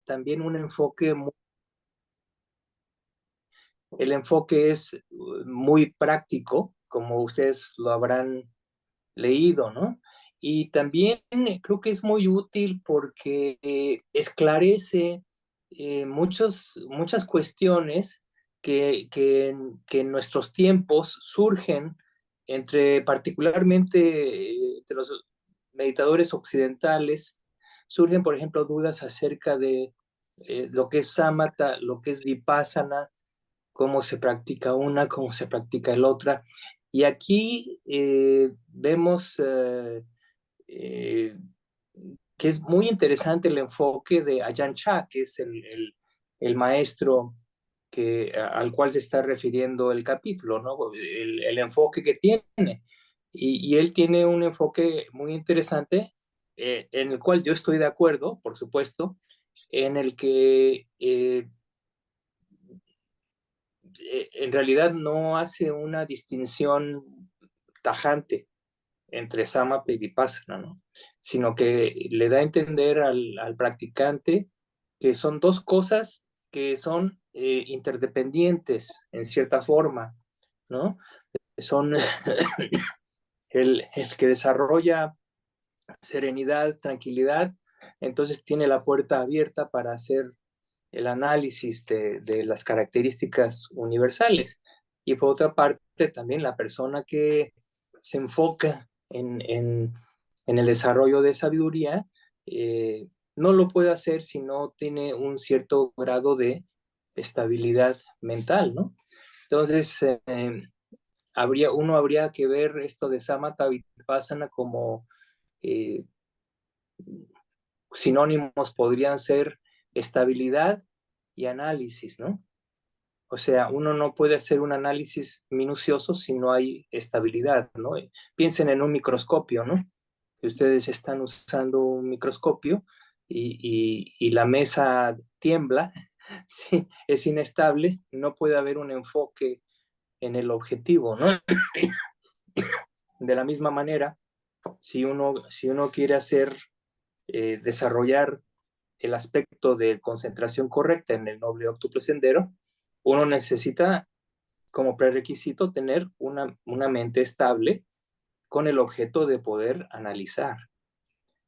también un enfoque, el enfoque es muy práctico, como ustedes lo habrán leído, ¿no? Y también creo que es muy útil porque esclarece muchas cuestiones que en nuestros tiempos surgen entre particularmente de los meditadores occidentales, surgen, por ejemplo, dudas acerca de lo que es samatha, lo que es vipassana, cómo se practica una, cómo se practica el otra. Y aquí vemos eh, que es muy interesante el enfoque de Ajahn Chah, que es el maestro al cual se está refiriendo el capítulo, ¿no? El enfoque que tiene. Y él tiene un enfoque muy interesante, en el cual yo estoy de acuerdo, por supuesto, en el que en realidad no hace una distinción tajante entre samatha y vipassana, ¿no? Sino que le da a entender al practicante que son dos cosas que son interdependientes en cierta forma, ¿no? Son el que desarrolla serenidad, tranquilidad, entonces tiene la puerta abierta para hacer el análisis de las características universales. Y por otra parte, también la persona que se enfoca en el desarrollo de sabiduría, no lo puede hacer si no tiene un cierto grado de estabilidad mental, ¿no? Entonces, uno habría que ver esto de Samatha Vipassana como eh, sinónimos podrían ser estabilidad y análisis, ¿no? O sea, uno no puede hacer un análisis minucioso si no hay estabilidad, ¿no? Piensen en un microscopio, ¿no? Si ustedes están usando un microscopio y la mesa tiembla, sí, es inestable, no puede haber un enfoque en el objetivo, ¿no? De la misma manera, si uno quiere desarrollar el aspecto de concentración correcta en el noble octuple sendero, uno necesita como prerequisito tener una mente estable con el objeto de poder analizar.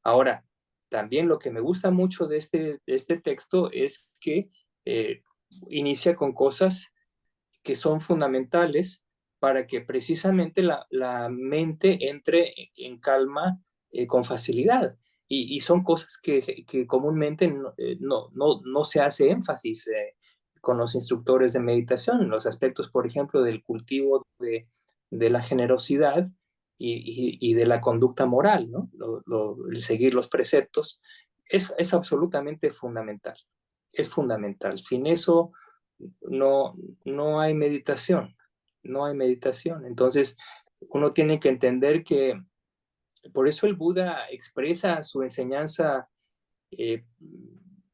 Ahora, también lo que me gusta mucho de este texto es que eh, inicia con cosas que son fundamentales para que precisamente la mente entre en calma con facilidad. Y son cosas que comúnmente no se hace énfasis con los instructores de meditación, los aspectos, por ejemplo, del cultivo de la generosidad y de la conducta moral, ¿no? El seguir los preceptos es absolutamente fundamental. Es fundamental. Sin eso no, no hay meditación, no hay meditación. Entonces, uno tiene que entender que por eso el Buda expresa su enseñanza, eh,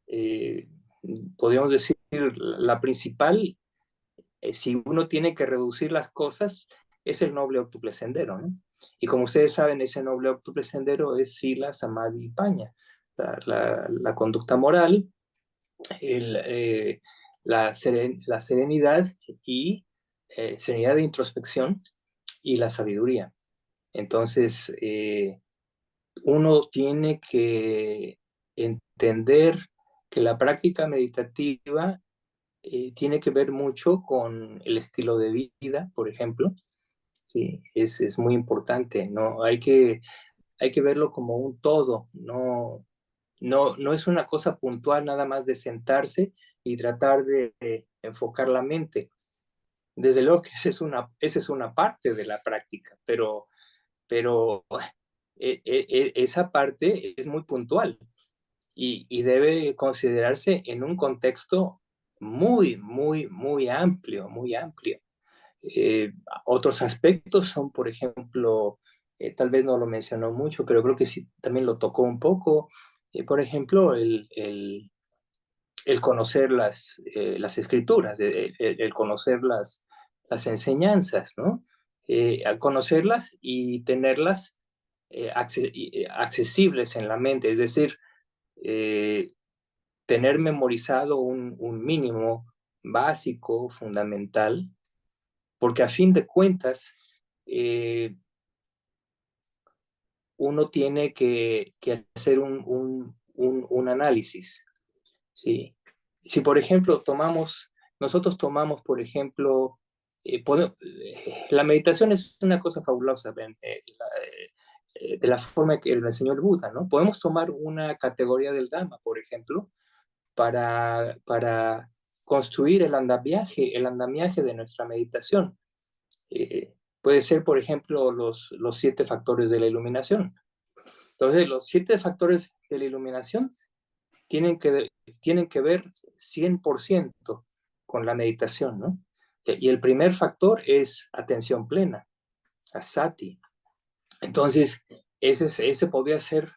eh, podríamos decir, la principal, si uno tiene que reducir las cosas, es el noble octuple sendero, ¿no? Y como ustedes saben, ese noble octuple sendero es Sila, Samadhi y Paña, la conducta moral, el, la serenidad y serenidad de introspección y la sabiduría. Entonces, uno tiene que entender que la práctica meditativa tiene que ver mucho con el estilo de vida, por ejemplo. Sí, es muy importante, ¿no? Hay que verlo como un todo, no es una cosa puntual nada más de sentarse y tratar de enfocar la mente. Desde luego que esa es una parte de la práctica, pero esa parte es muy puntual y debe considerarse en un contexto muy, muy, muy amplio, muy amplio. Eh, Otros aspectos son, por ejemplo, tal vez no lo mencionó mucho, pero creo que sí también lo tocó un poco. Por ejemplo, el conocer las escrituras, el conocer las enseñanzas, ¿no? Al conocerlas y tenerlas accesibles en la mente, es decir, eh, tener memorizado un mínimo básico, fundamental, porque a fin de cuentas, uno tiene que hacer un análisis, ¿sí? Si, por ejemplo, nosotros tomamos, por ejemplo, la meditación es una cosa fabulosa, de la forma que lo enseñó el Buda, ¿no? Podemos tomar una categoría del Dhamma, por ejemplo, para construir el andamiaje de nuestra meditación. Puede ser, por ejemplo, los 7 factores de la iluminación. Entonces, los 7 factores de la iluminación tienen que ver 100% con la meditación, ¿no? Y el primer factor es atención plena, asati. Entonces, ese podría ser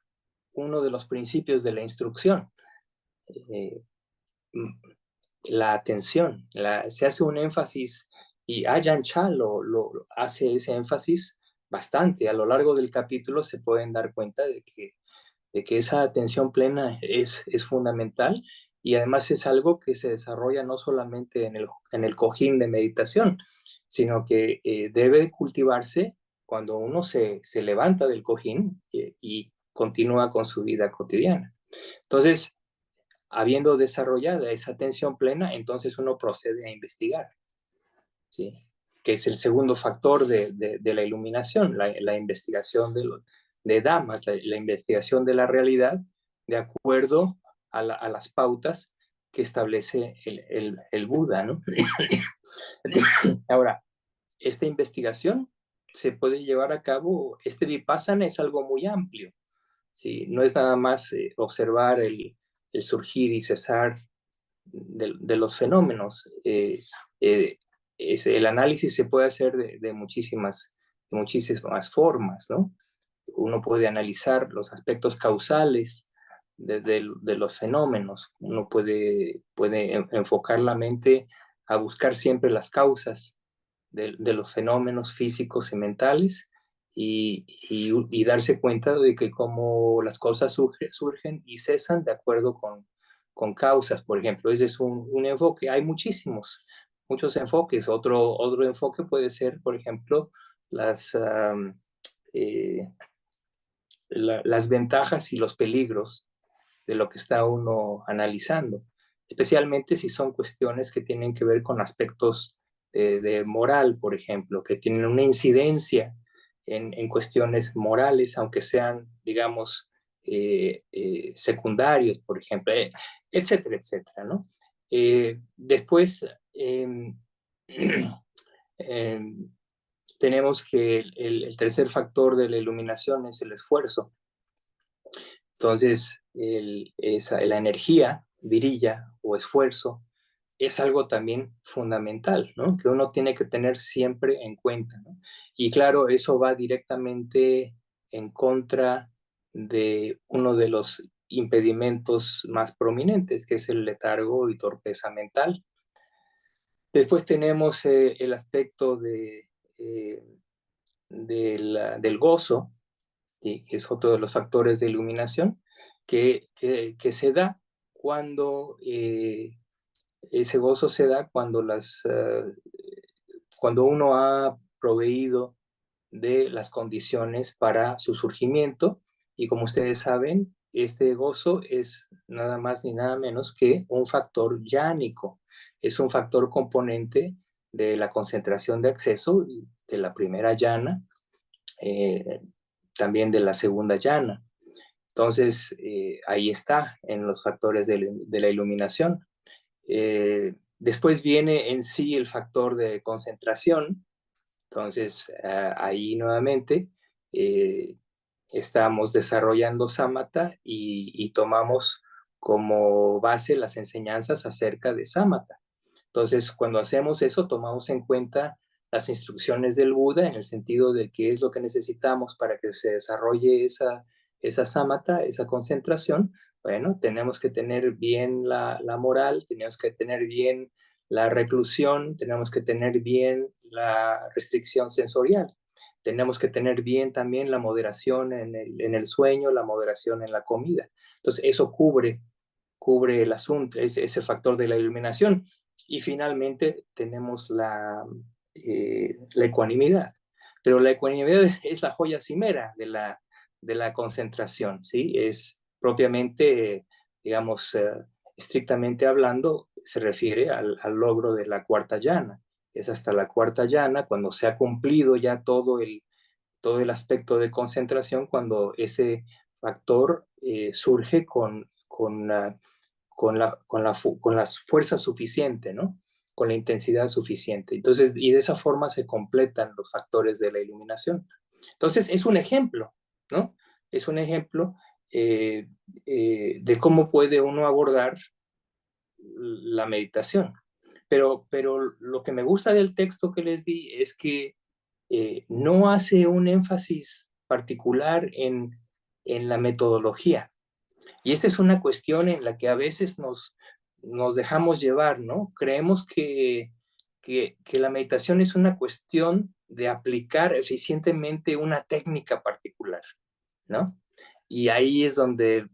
uno de los principios de la instrucción. Eh, la atención, se hace un énfasis, y Ajahn Chah lo hace ese énfasis bastante. A lo largo del capítulo se pueden dar cuenta de que esa atención plena es fundamental, y además es algo que se desarrolla no solamente en el cojín de meditación, sino que debe cultivarse cuando uno se levanta del cojín y continúa con su vida cotidiana. Entonces, habiendo desarrollado esa atención plena, entonces uno procede a investigar, ¿sí? Que es el segundo factor de la iluminación, la investigación de Dhammas, la investigación de la realidad de acuerdo a las pautas que establece el Buda, ¿no? Ahora, esta investigación se puede llevar a cabo, este vipassana es algo muy amplio, ¿sí? No es nada más observar el surgir y cesar de los fenómenos. El análisis se puede hacer de muchísimas formas, ¿no? Uno puede analizar los aspectos causales de los fenómenos, uno puede enfocar la mente a buscar siempre las causas de los fenómenos físicos y mentales, y darse cuenta de que como las cosas surgen y cesan de acuerdo con causas, por ejemplo. Ese es un enfoque. Hay muchos enfoques. Otro enfoque puede ser, por ejemplo, eh, las ventajas y los peligros de lo que está uno analizando, especialmente si son cuestiones que tienen que ver con aspectos de moral, por ejemplo, que tienen una incidencia en cuestiones morales, aunque sean, digamos, secundarios, por ejemplo, etcétera, etcétera, ¿no? Después, eh, tenemos que el tercer factor de la iluminación es el esfuerzo. Entonces, la energía, virilla o esfuerzo, es algo también fundamental, ¿no? Que uno tiene que tener siempre en cuenta, ¿no? Y claro, eso va directamente en contra de uno de los impedimentos más prominentes, que es el letargo y torpeza mental. Después tenemos el aspecto eh, del gozo, que es otro de los factores de iluminación, que se da cuando ese gozo se da cuando uno ha proveído de las condiciones para su surgimiento, y como ustedes saben, este gozo es nada más ni nada menos que un factor yánico, es un factor componente de la concentración de acceso de la primera yana, eh, también de la segunda yana. Entonces, ahí está en los factores de la iluminación. Después viene en sí el factor de concentración. Entonces, ahí nuevamente estamos desarrollando samatha y tomamos como base las enseñanzas acerca de samatha. Entonces, cuando hacemos eso, tomamos en cuenta las instrucciones del Buda en el sentido de qué es lo que necesitamos para que se desarrolle esa samatha, esa concentración. Bueno, tenemos que tener bien la moral, tenemos que tener bien la reclusión, tenemos que tener bien la restricción sensorial, tenemos que tener bien también la moderación en el sueño, la moderación en la comida. Entonces, eso cubre cubre el asunto, ese factor de la iluminación. Y finalmente tenemos la ecuanimidad. Pero la ecuanimidad es la joya cimera de la concentración, ¿sí? Es propiamente, digamos, estrictamente hablando, se refiere al logro de la cuarta llana. Es hasta la cuarta llana, cuando se ha cumplido ya todo el aspecto de concentración, cuando ese factor surge con la fuerza suficiente, ¿no? Con la intensidad suficiente. Entonces, y de esa forma se completan los factores de la iluminación. Entonces, es un ejemplo, ¿no? Es un ejemplo de cómo puede uno abordar la meditación. Pero lo que me gusta del texto que les di es que no hace un énfasis particular en la metodología. Y esta es una cuestión en la que a veces nos dejamos llevar, ¿no? Creemos que la meditación es una cuestión de aplicar eficientemente una técnica particular, ¿no? Y ahí es donde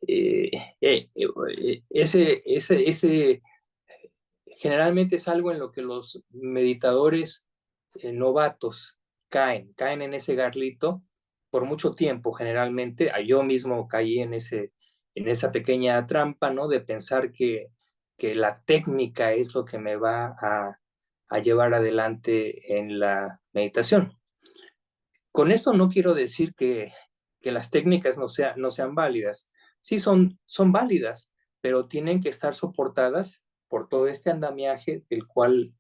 eh, ese generalmente es algo en lo que los meditadores novatos caen en ese garlito por mucho tiempo, generalmente. Yo mismo caí en esa pequeña trampa, ¿no? De pensar que la técnica es lo que me va a llevar adelante en la meditación. Con esto no quiero decir que las técnicas no sean válidas. Sí son válidas, pero tienen que estar soportadas por todo este andamiaje del cual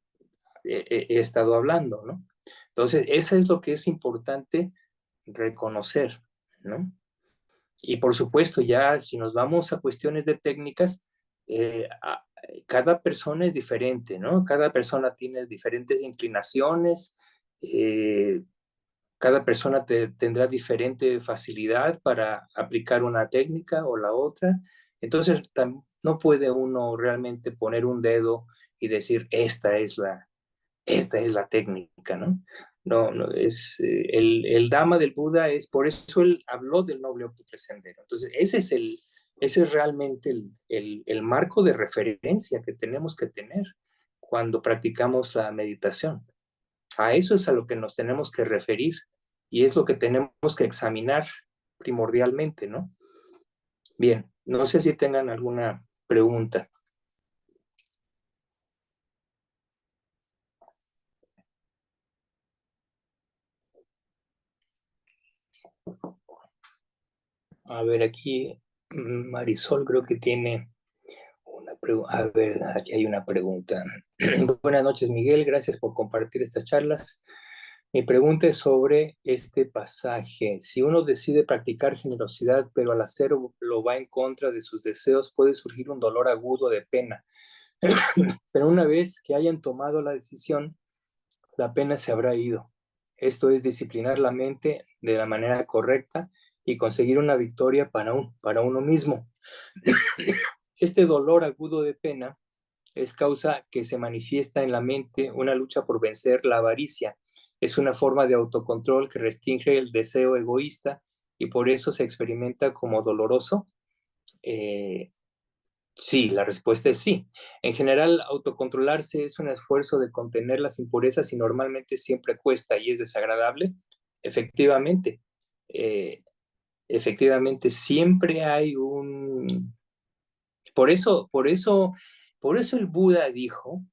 he estado hablando, ¿no? Entonces, eso es lo que es importante reconocer, ¿no? Y por supuesto, ya si nos vamos a cuestiones de técnicas, cada persona es diferente, ¿no? Cada persona tiene diferentes inclinaciones, eh, cada persona tendrá diferente facilidad para aplicar una técnica o la otra. Entonces, no puede uno realmente poner un dedo y decir, esta es la técnica, ¿no? No, no es el Dhamma del Buda es por eso él habló del noble octuple sendero. Entonces, ese es realmente el marco de referencia que tenemos que tener cuando practicamos la meditación. A eso es a lo que nos tenemos que referir y es lo que tenemos que examinar primordialmente, ¿no? Bien, no sé si tengan alguna pregunta. A ver, aquí Marisol creo que tiene una pregunta. A ver, aquí hay una pregunta. Buenas noches, Miguel. Gracias por compartir estas charlas. Mi pregunta es sobre este pasaje. Si uno decide practicar generosidad, pero al hacerlo lo va en contra de sus deseos, puede surgir un dolor agudo de pena. Pero una vez que hayan tomado la decisión, la pena se habrá ido. Esto es disciplinar la mente de la manera correcta y conseguir una victoria para uno mismo. Este dolor agudo de pena es causa que se manifiesta en la mente una lucha por vencer la avaricia. Es una forma de autocontrol que restringe el deseo egoísta y por eso se experimenta como doloroso. Eh, sí, la respuesta es sí. En general, autocontrolarse es un esfuerzo de contener las impurezas y normalmente siempre cuesta y es desagradable. Efectivamente, eh, efectivamente siempre hay un... Por eso el Buda dijo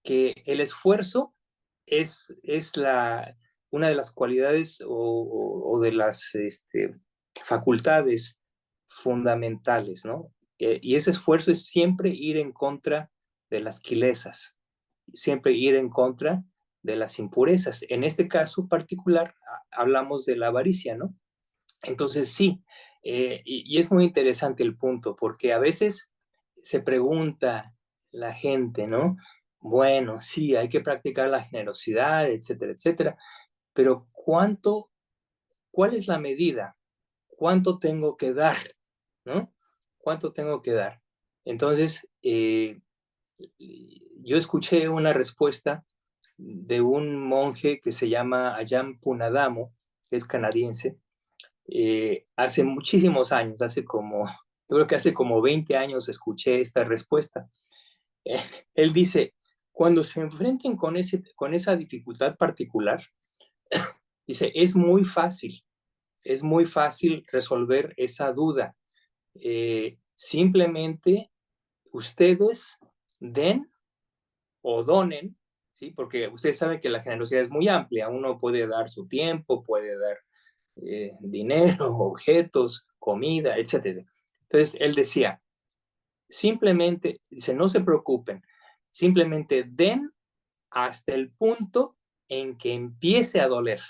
que el esfuerzo es una de las cualidades o de las facultades fundamentales, ¿no? Y ese esfuerzo es siempre ir en contra de las quilesas, siempre ir en contra de las impurezas. En este caso particular, hablamos de la avaricia, ¿no? Entonces sí, y es muy interesante el punto, porque a veces se pregunta la gente, ¿no? Bueno, sí, hay que practicar la generosidad, etcétera, etcétera, pero ¿cuál es la medida? ¿Cuánto tengo que dar? ¿No? ¿Cuánto tengo que dar? Entonces, yo escuché una respuesta de un monje que se llama Ayam Punadamo, que es canadiense, hace muchísimos años, hace como Yo creo que hace como 20 años escuché esta respuesta. Eh, Él dice, cuando se enfrenten con esa dificultad particular, dice, es muy fácil resolver esa duda. Simplemente ustedes den o donen, ¿sí? Porque ustedes saben que la generosidad es muy amplia. Uno puede dar su tiempo, puede dar dinero, objetos, comida, etcétera. Entonces, él decía, simplemente, dice, no se preocupen, simplemente den hasta el punto en que empiece a doler.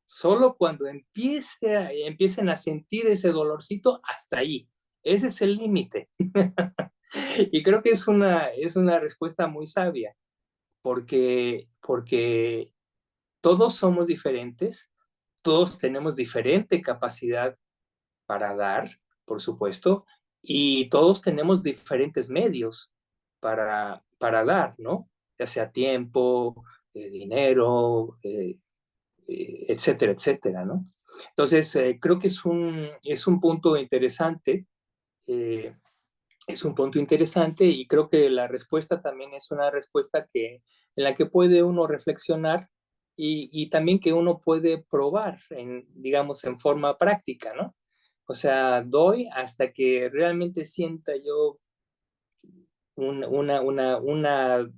Solo cuando empiecen a sentir ese dolorcito, hasta ahí. Ese es el límite. Y creo que es una respuesta muy sabia, porque todos somos diferentes, todos tenemos diferente capacidad para dar, por supuesto, y todos tenemos diferentes medios para dar, ¿no? Ya sea tiempo, dinero, etcétera, etcétera, ¿no? Entonces, creo que es un punto interesante, eh, es un punto interesante y creo que la respuesta también es una respuesta en la que puede uno reflexionar y también que uno puede probar, digamos, en forma práctica, ¿no? O sea, doy hasta que realmente sienta yo un- una, una, una,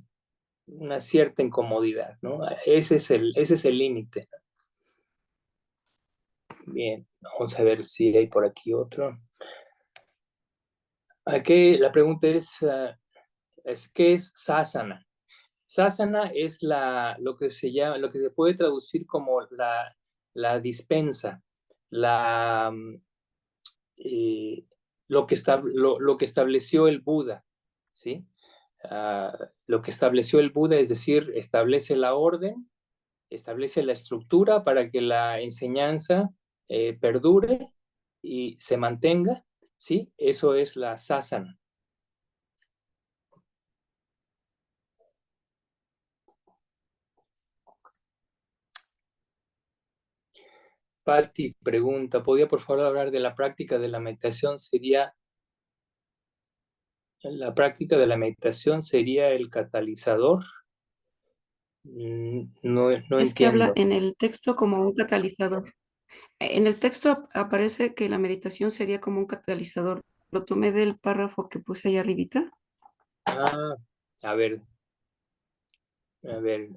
una cierta incomodidad, ¿no? Ese es el límite. Bien, vamos a ver si hay por aquí otro. Aquí la pregunta es ¿qué es sasana? Sasana es lo que se llama, lo que se puede traducir como la dispensa, la, eh, lo que estableció el Buda, ¿sí? Lo que estableció el Buda, es decir, establece la orden, establece la estructura para que la enseñanza perdure y se mantenga, ¿sí? Eso es la sasana. Patti pregunta, ¿podría por favor hablar de la práctica de la meditación? La práctica de la meditación sería el catalizador. No, no Es que habla entiendo. en el texto como un catalizador. En el texto aparece que la meditación sería como un catalizador. Lo tomé del párrafo que puse ahí arribita. Ah, a ver, a ver.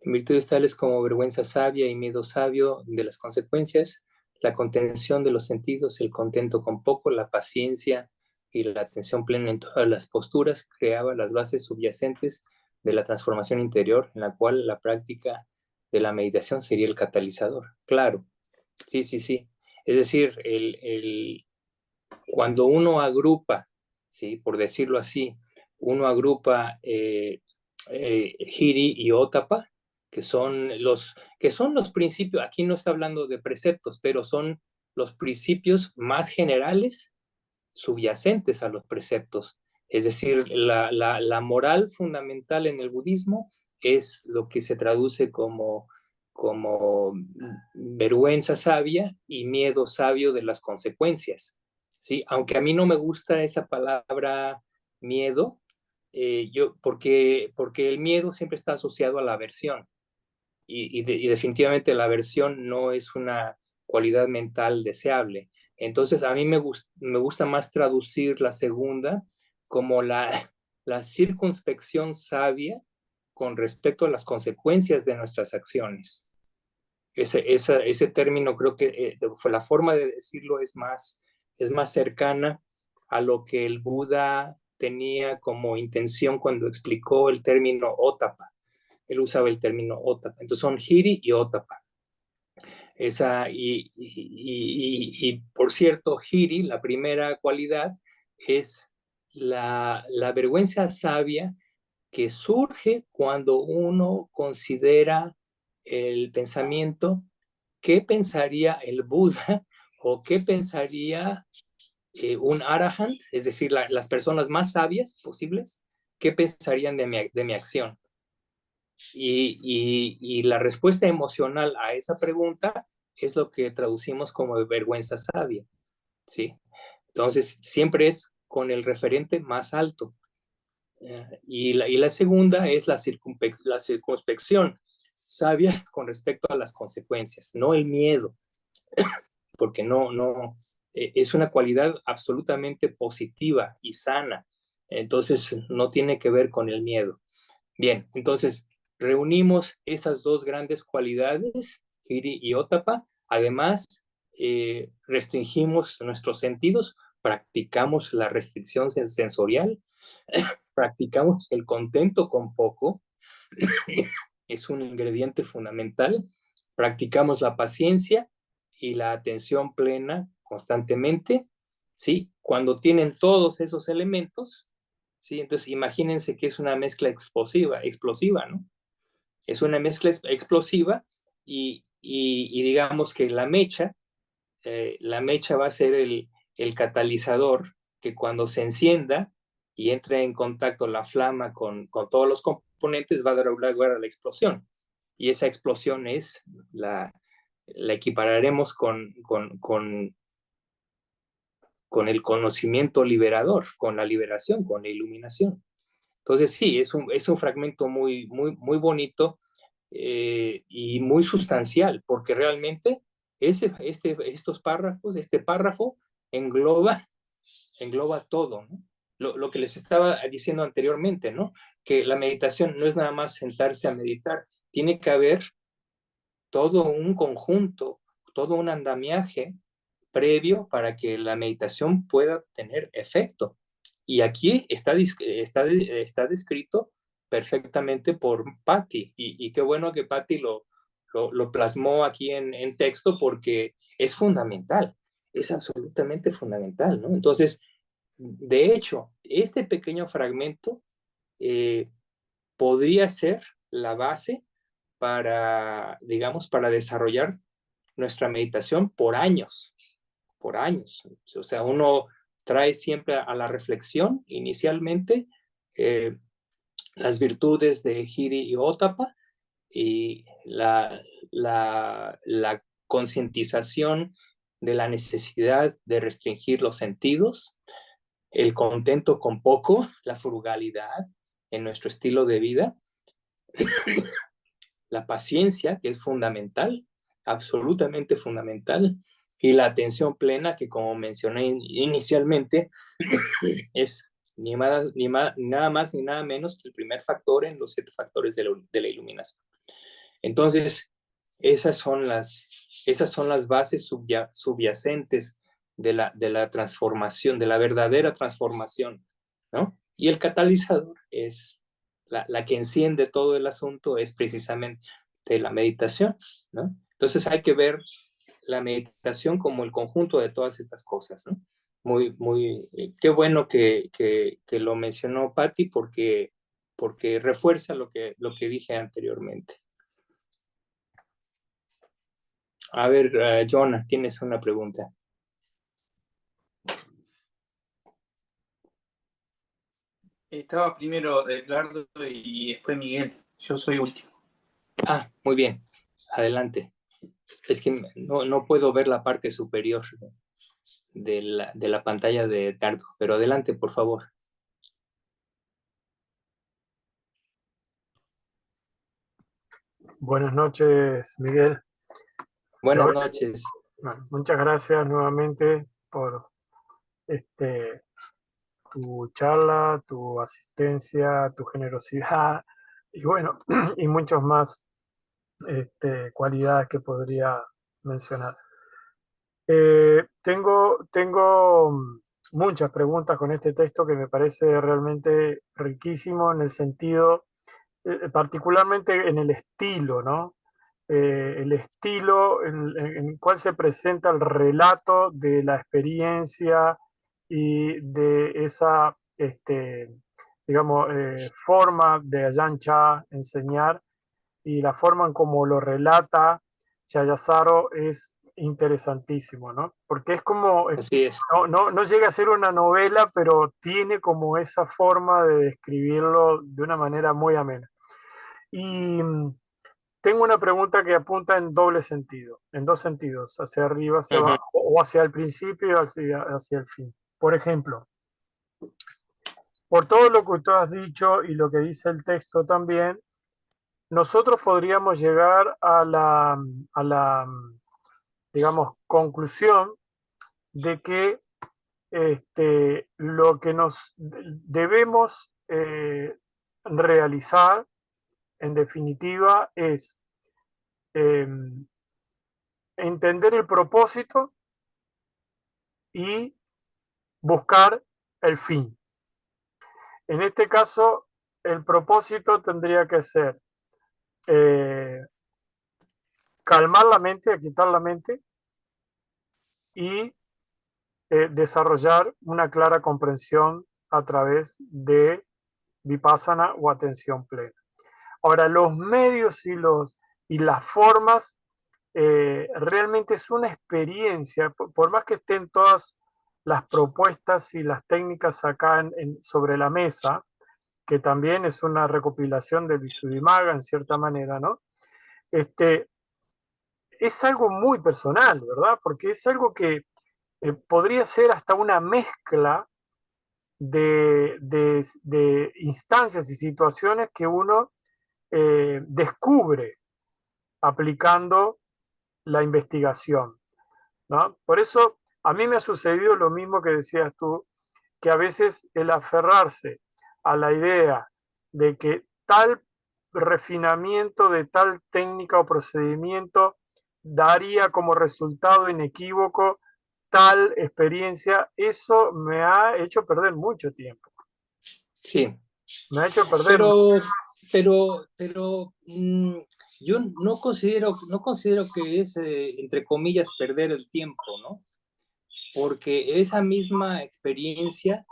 En virtudes tales como vergüenza sabia y miedo sabio de las consecuencias, la contención de los sentidos, el contento con poco, la paciencia y la atención plena en todas las posturas, creaba las bases subyacentes de la transformación interior, en la cual la práctica de la meditación sería el catalizador. Claro, sí, sí, sí. Es decir, cuando uno agrupa, ¿sí? Por decirlo así, uno agrupa Hiri y Otapa, que son los principios, aquí no está hablando de preceptos, pero son los principios más generales subyacentes a los preceptos. Es decir, la moral fundamental en el budismo es lo que se traduce como vergüenza sabia y miedo sabio de las consecuencias. ¿Sí? Aunque a mí no me gusta esa palabra miedo, porque el miedo siempre está asociado a la aversión y definitivamente la aversión no es una cualidad mental deseable. Entonces, a mí me gusta más traducir la segunda como la circunspección sabia con respecto a las consecuencias de nuestras acciones. Ese término creo que la forma de decirlo es más cercana a lo que el Buda tenía como intención cuando explicó el término Otapa. Él usaba el término Otapa. Entonces son Hiri y Otapa. Y por cierto, Hiri, la primera cualidad, es la vergüenza sabia que surge cuando uno considera el pensamiento, ¿qué pensaría el Buda o qué pensaría un Arahant, es decir, las personas más sabias posibles, qué pensarían de mi acción? Y la respuesta emocional a esa pregunta es lo que traducimos como vergüenza sabia, ¿sí? Entonces, siempre es con el referente más alto. Y la segunda es la circunspección sabia con respecto a las consecuencias, no el miedo, porque es una cualidad absolutamente positiva y sana. Entonces, no tiene que ver con el miedo. Bien, entonces reunimos esas dos grandes cualidades, Hiri y Otapa. Además, restringimos nuestros sentidos, practicamos la restricción sensorial, practicamos el contento con poco, es un ingrediente fundamental, practicamos la paciencia y la atención plena constantemente, ¿sí? Cuando tienen todos esos elementos, ¿sí? Entonces imagínense que es una mezcla explosiva, ¿no? Es una mezcla explosiva y digamos que la mecha va a ser el catalizador que cuando se encienda y entre en contacto la flama con todos los componentes va a dar lugar a la explosión. Y esa explosión la equipararemos con el conocimiento liberador, con la liberación, con la iluminación. Entonces sí, es un fragmento muy bonito y muy sustancial, porque realmente estos párrafos, este párrafo engloba todo, ¿no? Lo que les estaba diciendo anteriormente, ¿no? Que la meditación no es nada más sentarse a meditar, tiene que haber todo un conjunto, todo un andamiaje previo para que la meditación pueda tener efecto. Y aquí está descrito perfectamente por Patti. Y qué bueno que Patti lo plasmó aquí en texto porque es fundamental, es absolutamente fundamental, ¿no? Entonces, de hecho, este pequeño fragmento eh, podría ser la base para, digamos, para desarrollar nuestra meditación por años. O sea, uno trae siempre a la reflexión inicialmente eh, las virtudes de Hiri y Otapa y la concientización de la necesidad de restringir los sentidos, el contento con poco, la frugalidad en nuestro estilo de vida, la paciencia, que es fundamental, absolutamente fundamental, y la atención plena, que como mencioné inicialmente, es nada más ni nada menos que el primer factor en los 7 factores de la iluminación. Entonces, esas son las bases subyacentes de la transformación, de la verdadera transformación, ¿no? Y el catalizador es la que enciende todo el asunto, es precisamente la meditación, ¿no? Entonces hay que ver la meditación como el conjunto de todas estas cosas, ¿no? Qué bueno que lo mencionó Patti porque refuerza lo que dije anteriormente. A ver, Jonas, tienes una pregunta. Estaba primero Edgardo y después Miguel. Yo soy último. Ah, muy bien. Adelante. Es que no puedo ver la parte superior de la pantalla de Edgardo, pero adelante, por favor. Buenas noches, Miguel. Buenas noches. Bueno, muchas gracias nuevamente por tu charla, tu asistencia, tu generosidad y bueno, y muchas más cualidades que podría mencionar. Tengo muchas preguntas con este texto que me parece realmente riquísimo en el sentido, particularmente en el estilo, ¿no? El estilo en el cual se presenta el relato de la experiencia y de esa, digamos, forma de Ajahn Chah enseñar y la forma en cómo lo relata Shayasaro es interesantísimo, ¿no? Porque es como, Así es. no llega a ser una novela, pero tiene como esa forma de describirlo de una manera muy amena. Y tengo una pregunta que apunta en doble sentido, en dos sentidos, hacia arriba, hacia Ujú. abajo, o hacia el principio, hacia el fin. Por ejemplo, por todo lo que tú has dicho y lo que dice el texto también, nosotros podríamos llegar a la, digamos, conclusión de que lo que nos debemos realizar, en definitiva, es entender el propósito y buscar el fin. En este caso, el propósito tendría que ser calmar la mente, quitar la mente y desarrollar una clara comprensión a través de vipassana o atención plena. Ahora, los medios y las formas realmente es una experiencia, por más que estén todas las propuestas y las técnicas acá sobre la mesa, que también es una recopilación de Visuddhimagga en cierta manera, ¿no? Es algo muy personal, ¿verdad? Porque es algo que podría ser hasta una mezcla de instancias y situaciones que uno descubre aplicando la investigación, ¿no? Por eso a mí me ha sucedido lo mismo que decías tú, que a veces el aferrarse a la idea de que tal refinamiento de tal técnica o procedimiento daría como resultado inequívoco tal experiencia, eso me ha hecho perder mucho tiempo. Sí, Me ha hecho perder. pero yo no considero que es, entre comillas, perder el tiempo, ¿no? Porque esa misma experiencia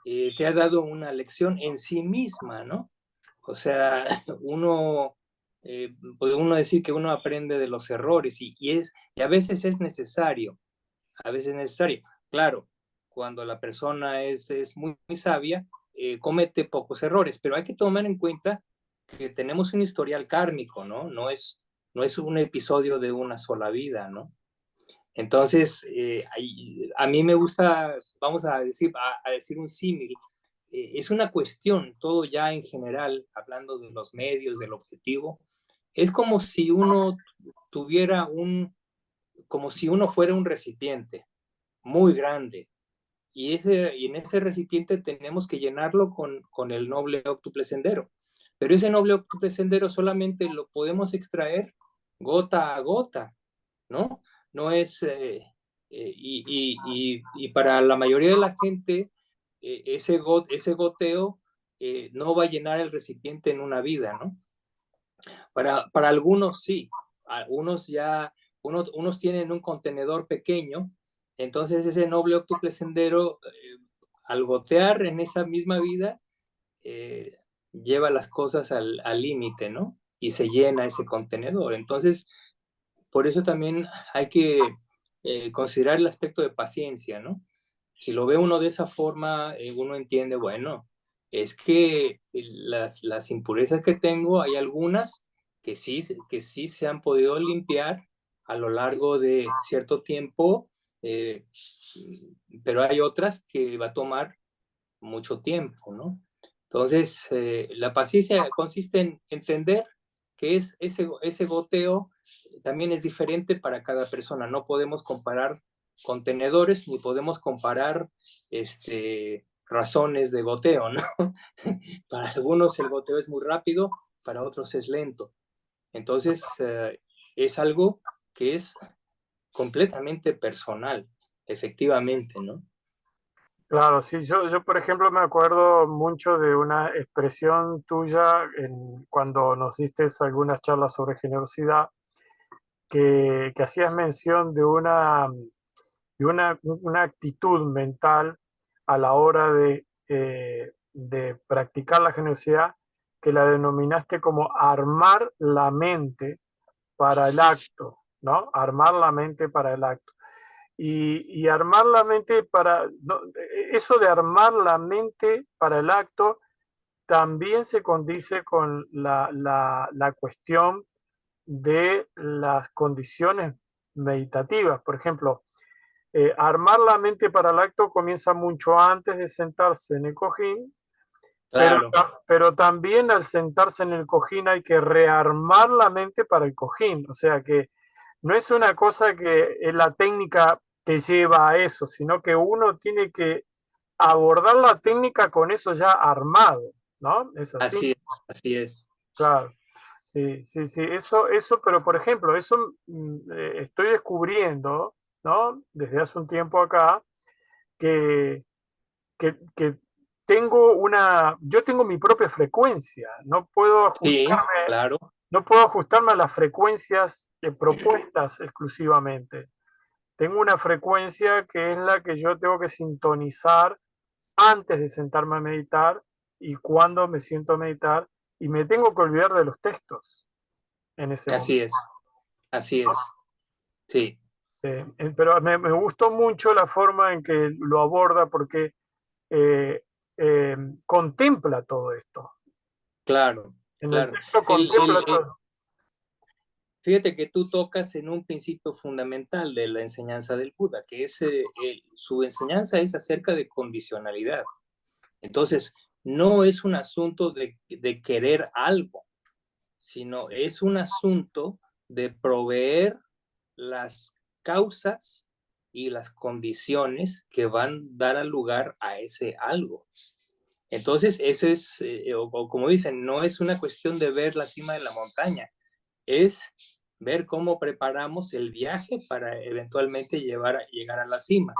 te ha dado una lección en sí misma, ¿no? O sea, puede uno decir que uno aprende de los errores y a veces es necesario, Claro, cuando la persona es muy, muy sabia, comete pocos errores, pero hay que tomar en cuenta que tenemos un historial kármico, ¿no? No es un episodio de una sola vida, ¿no? Entonces, a mí me gusta, vamos a decir un símil, es una cuestión, todo ya en general, hablando de los medios, del objetivo, es como si uno tuviera como si uno fuera un recipiente muy grande, y en ese recipiente tenemos que llenarlo con el noble óctuple sendero. Pero ese noble óctuple sendero solamente lo podemos extraer gota a gota, ¿no? No es, y para la mayoría de la gente, ese goteo no va a llenar el recipiente en una vida, ¿no? Para algunos sí, unos tienen un contenedor pequeño, entonces ese noble óctuple sendero, al gotear en esa misma vida, lleva las cosas al límite, ¿no? Y se llena ese contenedor. Entonces, por eso también hay que considerar el aspecto de paciencia, ¿no? Si lo ve uno de esa forma, uno entiende, bueno, es que las impurezas que tengo, hay algunas que sí se han podido limpiar a lo largo de cierto tiempo, eh, pero hay otras que va a tomar mucho tiempo, ¿no? Entonces, la paciencia consiste en entender que ese goteo también es diferente para cada persona. No podemos comparar contenedores ni podemos comparar razones de goteo, ¿no? Para algunos el goteo es muy rápido, para otros es lento. Entonces, es algo que es completamente personal, efectivamente, ¿no? Claro, sí, yo por ejemplo me acuerdo mucho de una expresión tuya cuando nos diste algunas charlas sobre generosidad, que hacías mención de una actitud mental a la hora de practicar la generosidad, que la denominaste como armar la mente para el acto, ¿no? Armar la mente para el acto. Y armar la mente no, eso de armar la mente para el acto también se condice con la cuestión de las condiciones meditativas. Por ejemplo, armar la mente para el acto comienza mucho antes de sentarse en el cojín, Claro, pero también al sentarse en el cojín hay que rearmar la mente para el cojín. O sea que no es una cosa que la técnica te lleva a eso, sino que uno tiene que abordar la técnica con eso ya armado, ¿no? Es así, así es, así es. claro. Sí, sí, sí, eso, pero por ejemplo, eso estoy descubriendo, ¿no? Desde hace un tiempo acá, que, que yo tengo mi propia frecuencia, Sí, claro, no puedo ajustarme a las frecuencias propuestas exclusivamente. Tengo una frecuencia que es la que yo tengo que sintonizar antes de sentarme a meditar y cuando me siento a meditar, y me tengo que olvidar de los textos en ese así momento. es, así es. Sí, Sí, pero me gustó mucho la forma en que lo aborda porque eh, eh, contempla todo esto. claro, En el claro. texto contempla todo. Fíjate que tú tocas en un principio fundamental de la enseñanza del Buda, que es su enseñanza es acerca de condicionalidad. Entonces, no es un asunto de querer algo, sino es un asunto de proveer las causas y las condiciones que van a dar lugar a ese algo. Entonces, eso es, o como dicen, no es una cuestión de ver la cima de la montaña, es ver cómo preparamos el viaje para eventualmente llegar a la cima.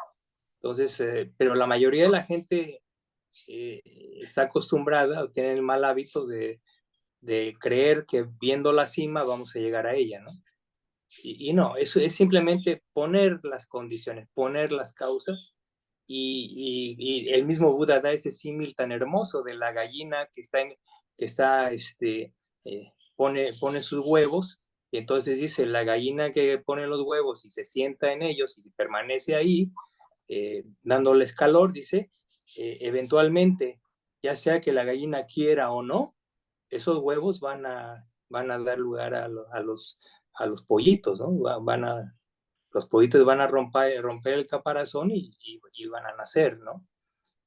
Entonces, pero la mayoría de la gente está acostumbrada o tiene el mal hábito de creer que viendo la cima vamos a llegar a ella, ¿no? Y no, eso es simplemente poner las condiciones, poner las causas y el mismo Buda da ese símil tan hermoso de la gallina pone sus huevos y entonces dice, la gallina que pone los huevos y se sienta en ellos y permanece ahí, dándoles calor, dice, eventualmente, ya sea que la gallina quiera o no, esos huevos van a dar lugar a los pollitos, ¿no? Los pollitos van a romper el caparazón y van a nacer, ¿no?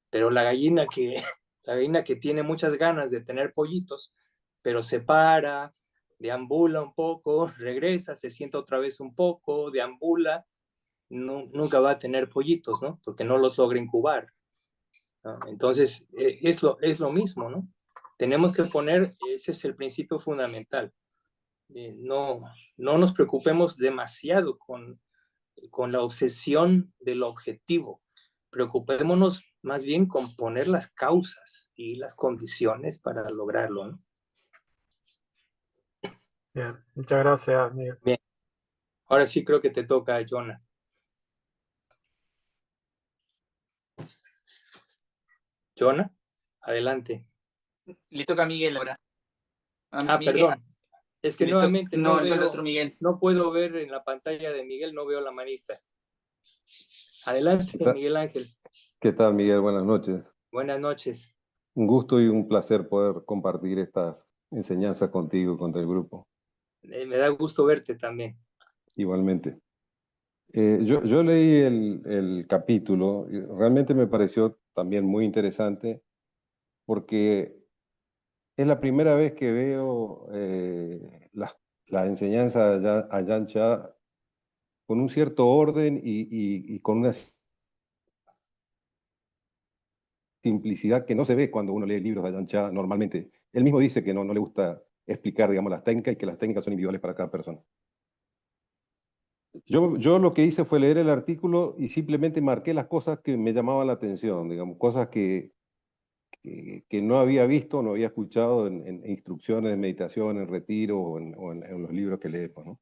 Pero la gallina que tiene muchas ganas de tener pollitos, pero se para, deambula un poco, regresa, se sienta otra vez un poco, deambula, nunca va a tener pollitos, ¿no? Porque no los logra incubar, ¿no? Entonces, es lo mismo, ¿no? Tenemos que poner, ese es el principio fundamental. No, no nos preocupemos demasiado con la obsesión del objetivo. Preocupémonos más bien con poner las causas y las condiciones para lograrlo, ¿no? Bien, muchas gracias, Miguel. Bien, ahora sí creo que te toca, Jonah. Jonah, adelante. Le toca a Miguel ahora. A Miguel, Perdón. Es que nuevamente no, el otro Miguel. no puedo ver en la pantalla de Miguel, no veo la manita. Adelante, Miguel Ángel. ¿Qué tal, Miguel? Buenas noches. Buenas noches. Un gusto y un placer poder compartir estas enseñanzas contigo y con el grupo. Me da gusto verte también. Igualmente. Yo leí el capítulo y realmente me pareció también muy interesante porque es la primera vez que veo la enseñanza de Ajahn Chah con un cierto orden y con una simplicidad que no se ve cuando uno lee libros de Ajahn Chah normalmente. Él mismo dice que no le gusta explicar, digamos, las técnicas y que las técnicas son individuales para cada persona. Yo lo que hice fue leer el artículo y simplemente marqué las cosas que me llamaban la atención, digamos, cosas que no había visto, no había escuchado en instrucciones de meditación, en retiro o en los libros que leemos, ¿no?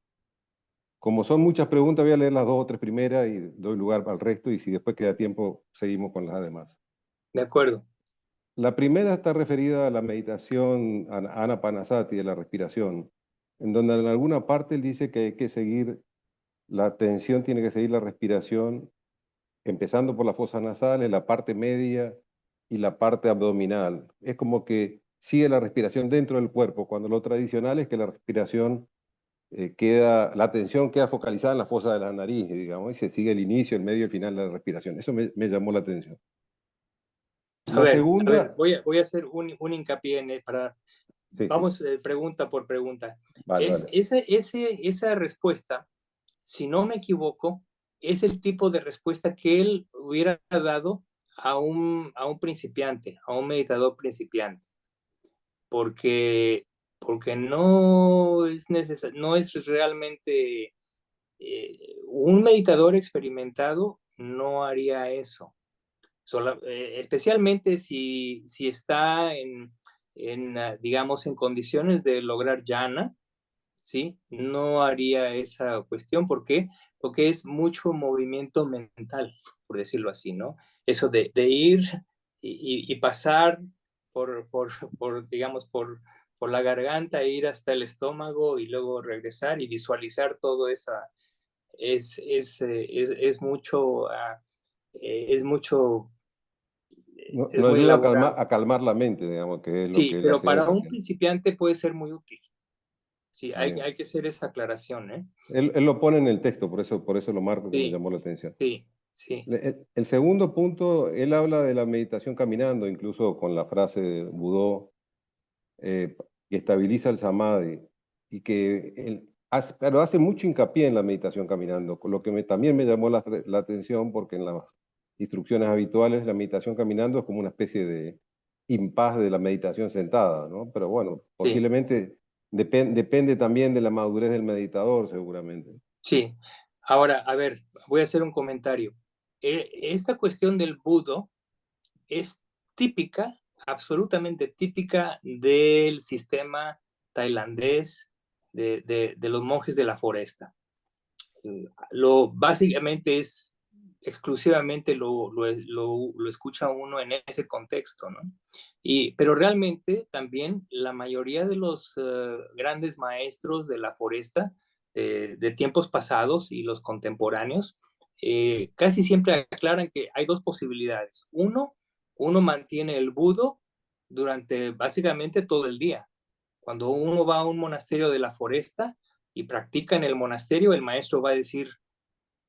Como son muchas preguntas, voy a leer las dos o tres primeras y doy lugar al resto y si después queda tiempo, seguimos con las demás. De acuerdo. La primera está referida a la meditación Anapanasati, de la respiración, en donde en alguna parte él dice que hay que seguir, la atención tiene que seguir la respiración, empezando por las fosas nasales, la parte media y la parte abdominal. Es como que sigue la respiración dentro del cuerpo, cuando lo tradicional es que la respiración la atención queda focalizada en la fosa de la nariz, digamos, y se sigue el inicio, el medio y el final de la respiración. Eso me llamó la atención. A ver, voy a hacer un hincapié para... Sí, Vamos pregunta por pregunta. vale. Esa respuesta, si no me equivoco, es el tipo de respuesta que él hubiera dado a un principiante, a un meditador principiante. Porque no es no es realmente... un meditador experimentado no haría eso. Especialmente si está digamos, en condiciones de lograr jhana, ¿sí? No haría esa cuestión. ¿Por qué? Porque es mucho movimiento mental, por decirlo así, ¿no? Eso de ir y pasar digamos, por la garganta, e ir hasta el estómago y luego regresar y visualizar todo esa... Es mucho... es mucho... es No muy ayuda elaborado. a calmar la mente, digamos, que es lo Sí, que él pero hace para un énfasis. principiante puede ser muy útil. Sí, Bien. hay que hacer esa aclaración, ¿eh? Él lo pone en el texto, por eso lo marco, que me Sí, llamó la atención. sí, sí. El segundo punto, él habla de la meditación caminando, incluso con la frase de Budó, que estabiliza el samadhi, y que pero hace mucho hincapié en la meditación caminando, con lo que también me llamó la atención, porque en las instrucciones habituales la meditación caminando es como una especie de impas de la meditación sentada, ¿no? Pero bueno, Sí, posiblemente depende también de la madurez del meditador, seguramente. sí. Ahora, a ver, voy a hacer un comentario. Esta cuestión del budo es típica, absolutamente típica del sistema tailandés de los monjes de la foresta. Básicamente es exclusivamente lo escucha uno en ese contexto, ¿no? Pero realmente también la mayoría de los grandes maestros de la foresta de tiempos pasados y los contemporáneos casi siempre aclaran que hay dos posibilidades. Uno mantiene el budo durante básicamente todo el día. Cuando uno va a un monasterio de la foresta y practica en el monasterio, el maestro va a decir,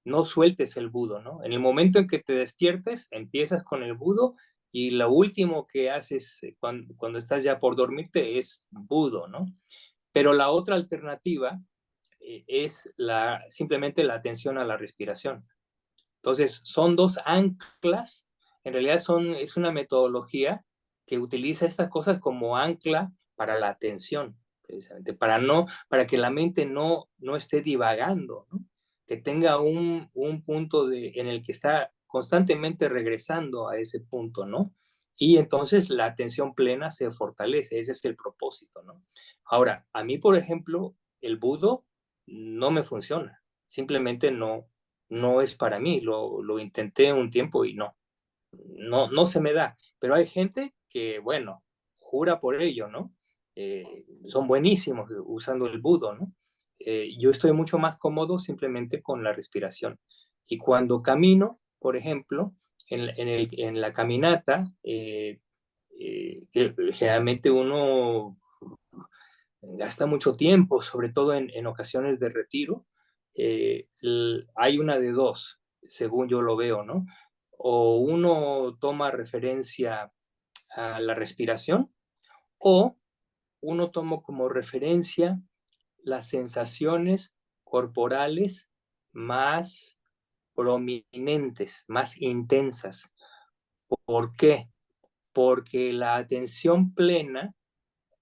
no sueltes el budo, ¿no? En el momento en que te despiertes, empiezas con el budo y lo último que haces cuando estás ya por dormirte es budo, ¿no? Pero la otra alternativa es simplemente la atención a la respiración. Entonces, son dos anclas, en realidad es una metodología que utiliza estas cosas como ancla para la atención, precisamente, para que la mente no esté divagando, ¿no? Que tenga un punto en el que está constantemente regresando a ese punto, ¿no? Y entonces la atención plena se fortalece, ese es el propósito, ¿no? Ahora, a mí, por ejemplo, el budo no me funciona, simplemente no es para mí. Lo intenté un tiempo y no se me da. Pero hay gente que, bueno, jura por ello, ¿no? Son buenísimos usando el budo, ¿no? Yo estoy mucho más cómodo simplemente con la respiración. Y cuando camino, por ejemplo, en la caminata, que generalmente uno gasta mucho tiempo, sobre todo en ocasiones de retiro, hay una de dos, según yo lo veo, ¿no? O uno toma referencia a la respiración o uno toma como referencia las sensaciones corporales más prominentes, más intensas. ¿Por qué? Porque la atención plena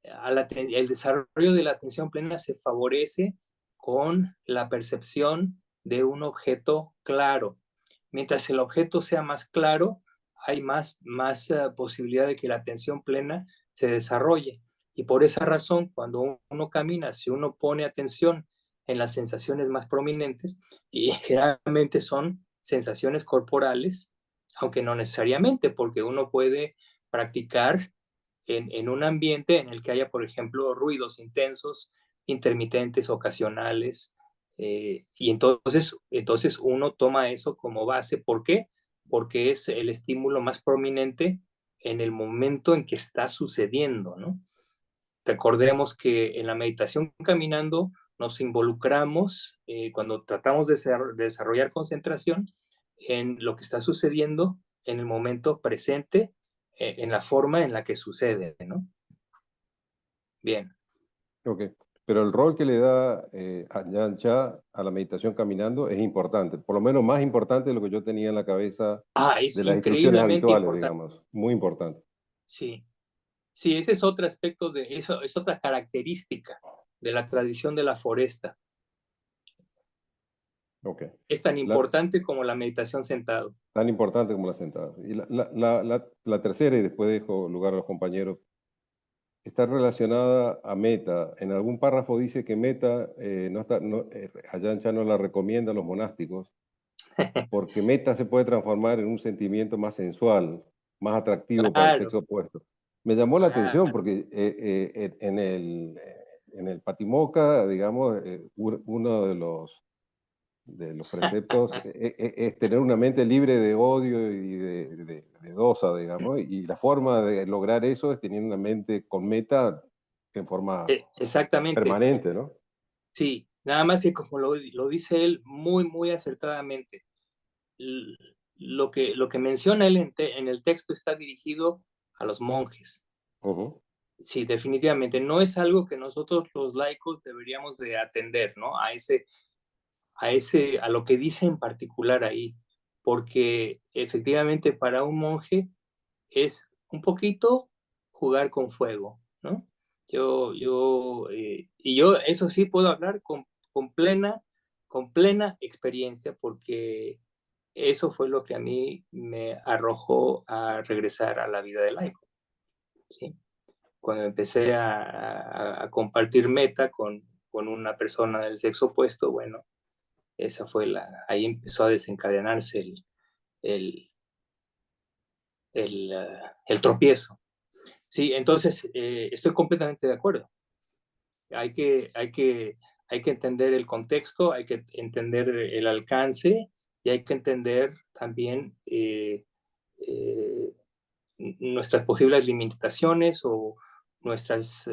el desarrollo de la atención plena se favorece con la percepción de un objeto claro. Mientras el objeto sea más claro, hay más posibilidad de que la atención plena se desarrolle. Y por esa razón, cuando uno camina, si uno pone atención en las sensaciones más prominentes, y generalmente son sensaciones corporales, aunque no necesariamente, porque uno puede practicar en un ambiente en el que haya, por ejemplo, ruidos intensos, intermitentes, ocasionales, y entonces uno toma eso como base. ¿Por qué? Porque es el estímulo más prominente en el momento en que está sucediendo, ¿no? Recordemos que en la meditación caminando nos involucramos cuando tratamos de desarrollar concentración en lo que está sucediendo en el momento presente, en la forma en la que sucede, ¿no? Bien. Ok. Pero el rol que le da Ajahn Chah a la meditación caminando es importante, por lo menos más importante de lo que yo tenía en la cabeza Es de las instrucciones increíblemente habituales, importante. digamos. Muy importante. Sí, sí, ese es otro aspecto de eso, es otra característica de la tradición de la foresta. Ok. Es tan importante como la meditación sentado. Tan importante como la sentada. Y la tercera, y después dejo lugar a los compañeros, está relacionada a meta. En algún párrafo dice que meta Ajahn Chah no la recomienda a los monásticos, porque meta se puede transformar en un sentimiento más sensual, más atractivo para el Claro, sexo opuesto. Me llamó la atención claro. porque en el Patimokkha, digamos, uno de los preceptos es tener una mente libre de odio y de dosa, digamos, y la forma de lograr eso es teniendo una mente con meta en forma Exactamente. permanente, ¿no? Sí, nada más que como lo dice él muy, muy acertadamente. Lo que menciona él en el texto está dirigido a los monjes. Uh-huh. Sí, definitivamente. No es algo que nosotros los laicos deberíamos de atender, ¿no? A lo que dice en particular ahí. Porque efectivamente para un monje es un poquito jugar con fuego, ¿no? Yo eso sí puedo hablar con plena experiencia, porque eso fue lo que a mí me arrojó a regresar a la vida de laico, ¿sí? Cuando empecé a compartir meta con una persona del sexo opuesto, bueno, ahí empezó a desencadenarse el, el tropiezo. Sí, entonces estoy completamente de acuerdo. Hay que entender el contexto, hay que entender el alcance y hay que entender también nuestras posibles limitaciones o nuestras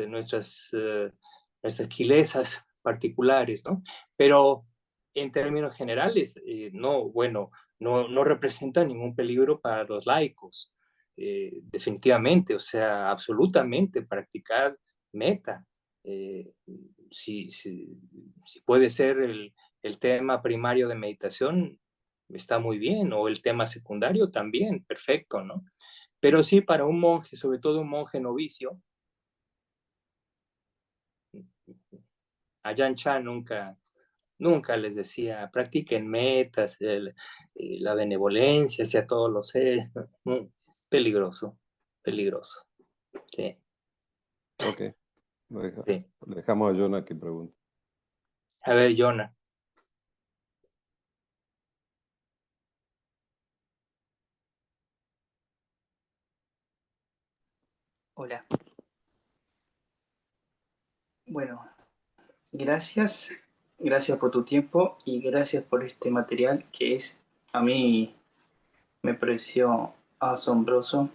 quilezas particulares, ¿no? Pero en términos generales, no representa ningún peligro para los laicos, definitivamente, o sea, absolutamente, practicar meta. Eh, si puede ser el tema primario de meditación, está muy bien, o el tema secundario también, perfecto, ¿no? Pero sí, para un monje, sobre todo un monje novicio, Ajahn Chah nunca les decía, practiquen metas, la benevolencia hacia todos los seres. Es peligroso, peligroso. Sí, Ok. sí. Le dejamos a Jonah que pregunte. A ver, Jonah. Hola. Bueno, gracias por tu tiempo y gracias por este material que a mí me pareció asombroso.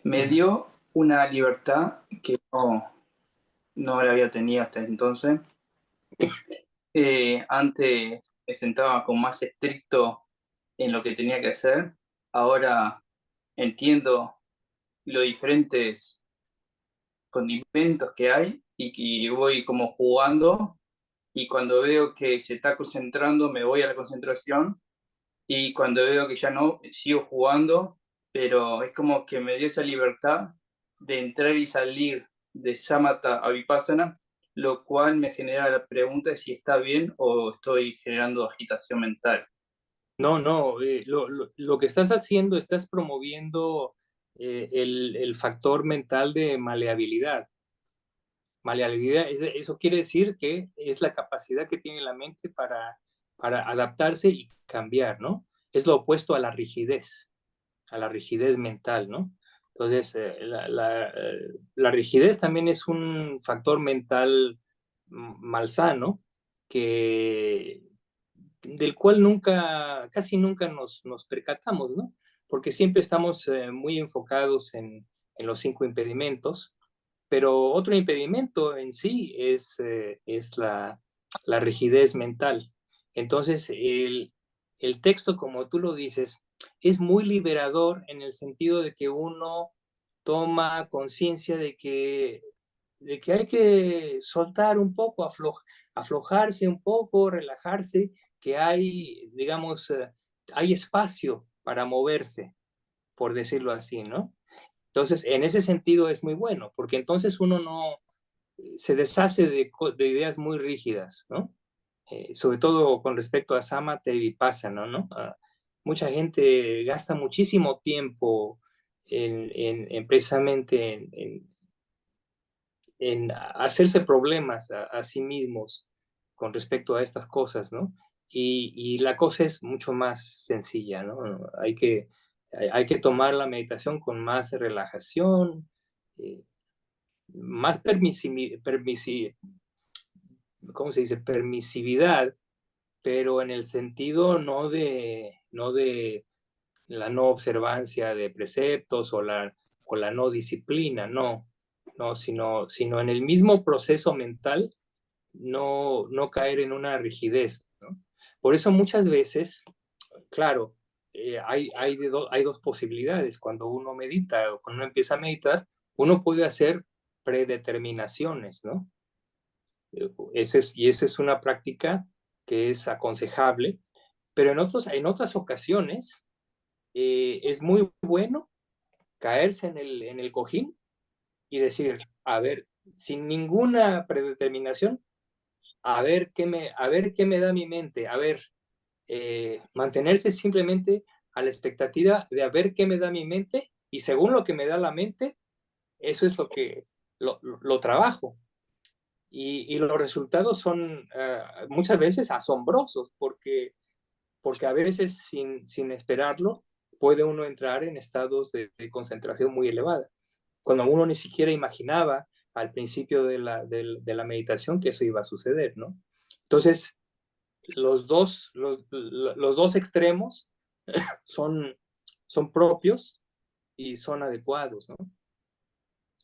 Me dio una libertad que no la había tenido hasta entonces. Antes me sentaba como más estricto en lo que tenía que hacer. Ahora entiendo los diferentes condimentos que hay y que voy como jugando, y cuando veo que se está concentrando me voy a la concentración, y cuando veo que ya no, sigo jugando, pero es como que me dio esa libertad de entrar y salir de samatha a vipassana, lo cual me genera la pregunta de si está bien o estoy generando agitación mental. No, lo que estás haciendo, estás promoviendo el factor mental de maleabilidad. Maleabilidad, eso quiere decir que es la capacidad que tiene la mente para adaptarse y cambiar, ¿no? Es lo opuesto a la rigidez mental, ¿no? Entonces, la rigidez también es un factor mental malsano del cual casi nunca nos percatamos, ¿no? Porque siempre estamos muy enfocados en los 5 impedimentos, pero otro impedimento en sí es la rigidez mental. Entonces, el texto, como tú lo dices, es muy liberador en el sentido de que uno toma conciencia de que hay que soltar un poco, aflojarse un poco, relajarse, que hay, digamos, hay espacio para moverse, por decirlo así, ¿no? Entonces, en ese sentido es muy bueno, porque entonces uno no se deshace de ideas muy rígidas, ¿no? Sobre todo con respecto a Samatha y Vipassana, ¿no? Mucha gente gasta muchísimo tiempo precisamente en hacerse problemas a sí mismos con respecto a estas cosas, ¿no? Y la cosa es mucho más sencilla, ¿no? Hay que tomar la meditación con más relajación, más ¿cómo se dice? Permisividad, pero en el sentido no de la no observancia de preceptos o la no disciplina, no, sino en el mismo proceso mental, no caer en una rigidez, ¿no? Por eso muchas veces, claro, hay dos posibilidades. Cuando uno medita o cuando uno empieza a meditar, uno puede hacer predeterminaciones, ¿no? Y esa es una práctica que es aconsejable, pero en otras ocasiones es muy bueno caerse en el cojín y decir, a ver, sin ninguna predeterminación, a ver qué me da mi mente, a ver, mantenerse simplemente a la expectativa de a ver qué me da mi mente, y según lo que me da la mente, eso es lo que lo trabajo. Y los resultados son muchas veces asombrosos, porque a veces sin esperarlo puede uno entrar en estados de concentración muy elevada, cuando uno ni siquiera imaginaba al principio de la meditación que eso iba a suceder, ¿no? Entonces, los dos extremos son propios y son adecuados, ¿no?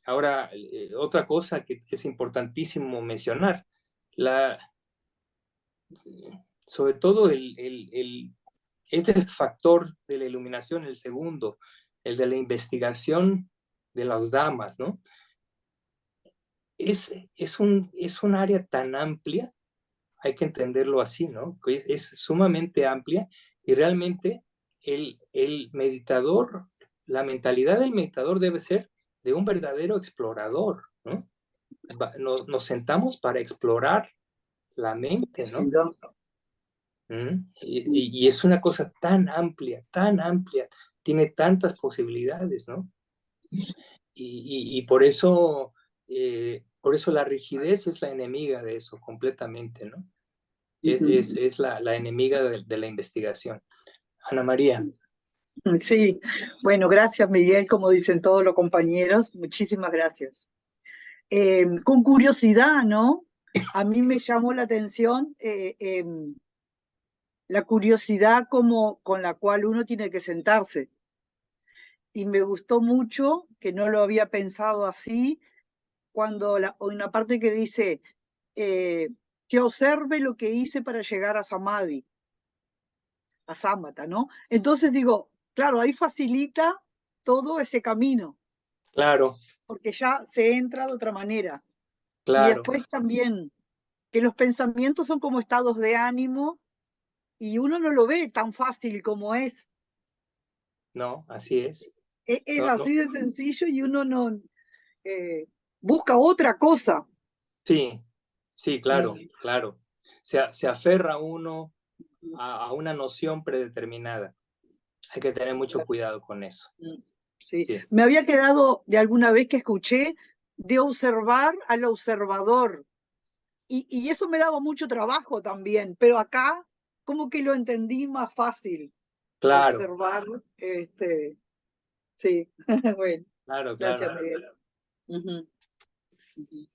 Ahora, otra cosa que es importantísimo mencionar, sobre todo este factor de la iluminación, el segundo, el de la investigación de las damas, ¿no? Es un área tan amplia, hay que entenderlo así, ¿no? Es sumamente amplia, y realmente el meditador, la mentalidad del meditador debe ser de un verdadero explorador, ¿no? Nos sentamos para explorar la mente, ¿no? Y es una cosa tan amplia, tiene tantas posibilidades, ¿no? Y por eso la rigidez es la enemiga de eso completamente, ¿no? Es la enemiga de la investigación. Ana María. Sí, bueno, gracias Miguel, como dicen todos los compañeros, muchísimas gracias. Con curiosidad, ¿no? A mí me llamó la atención la curiosidad con la cual uno tiene que sentarse. Y me gustó mucho, que no lo había pensado así, cuando una parte que dice que observe lo que hice para llegar a Samadhi, a Samatha, ¿no? Entonces digo, claro, ahí facilita todo ese camino. Claro. Porque ya se entra de otra manera. Claro. Y después también que los pensamientos son como estados de ánimo y uno no lo ve tan fácil como es. No, así es. Es así de sencillo y uno no busca otra cosa. Sí, sí, claro, claro. Se aferra uno a una noción predeterminada. Hay que tener mucho cuidado con eso. Sí. Me había quedado de alguna vez que escuché de observar al observador. Y eso me daba mucho trabajo también, pero acá como que lo entendí más fácil. Claro. Observar, sí, bueno. Claro, Gracias, claro. Miguel. Uh-huh. Uh-huh.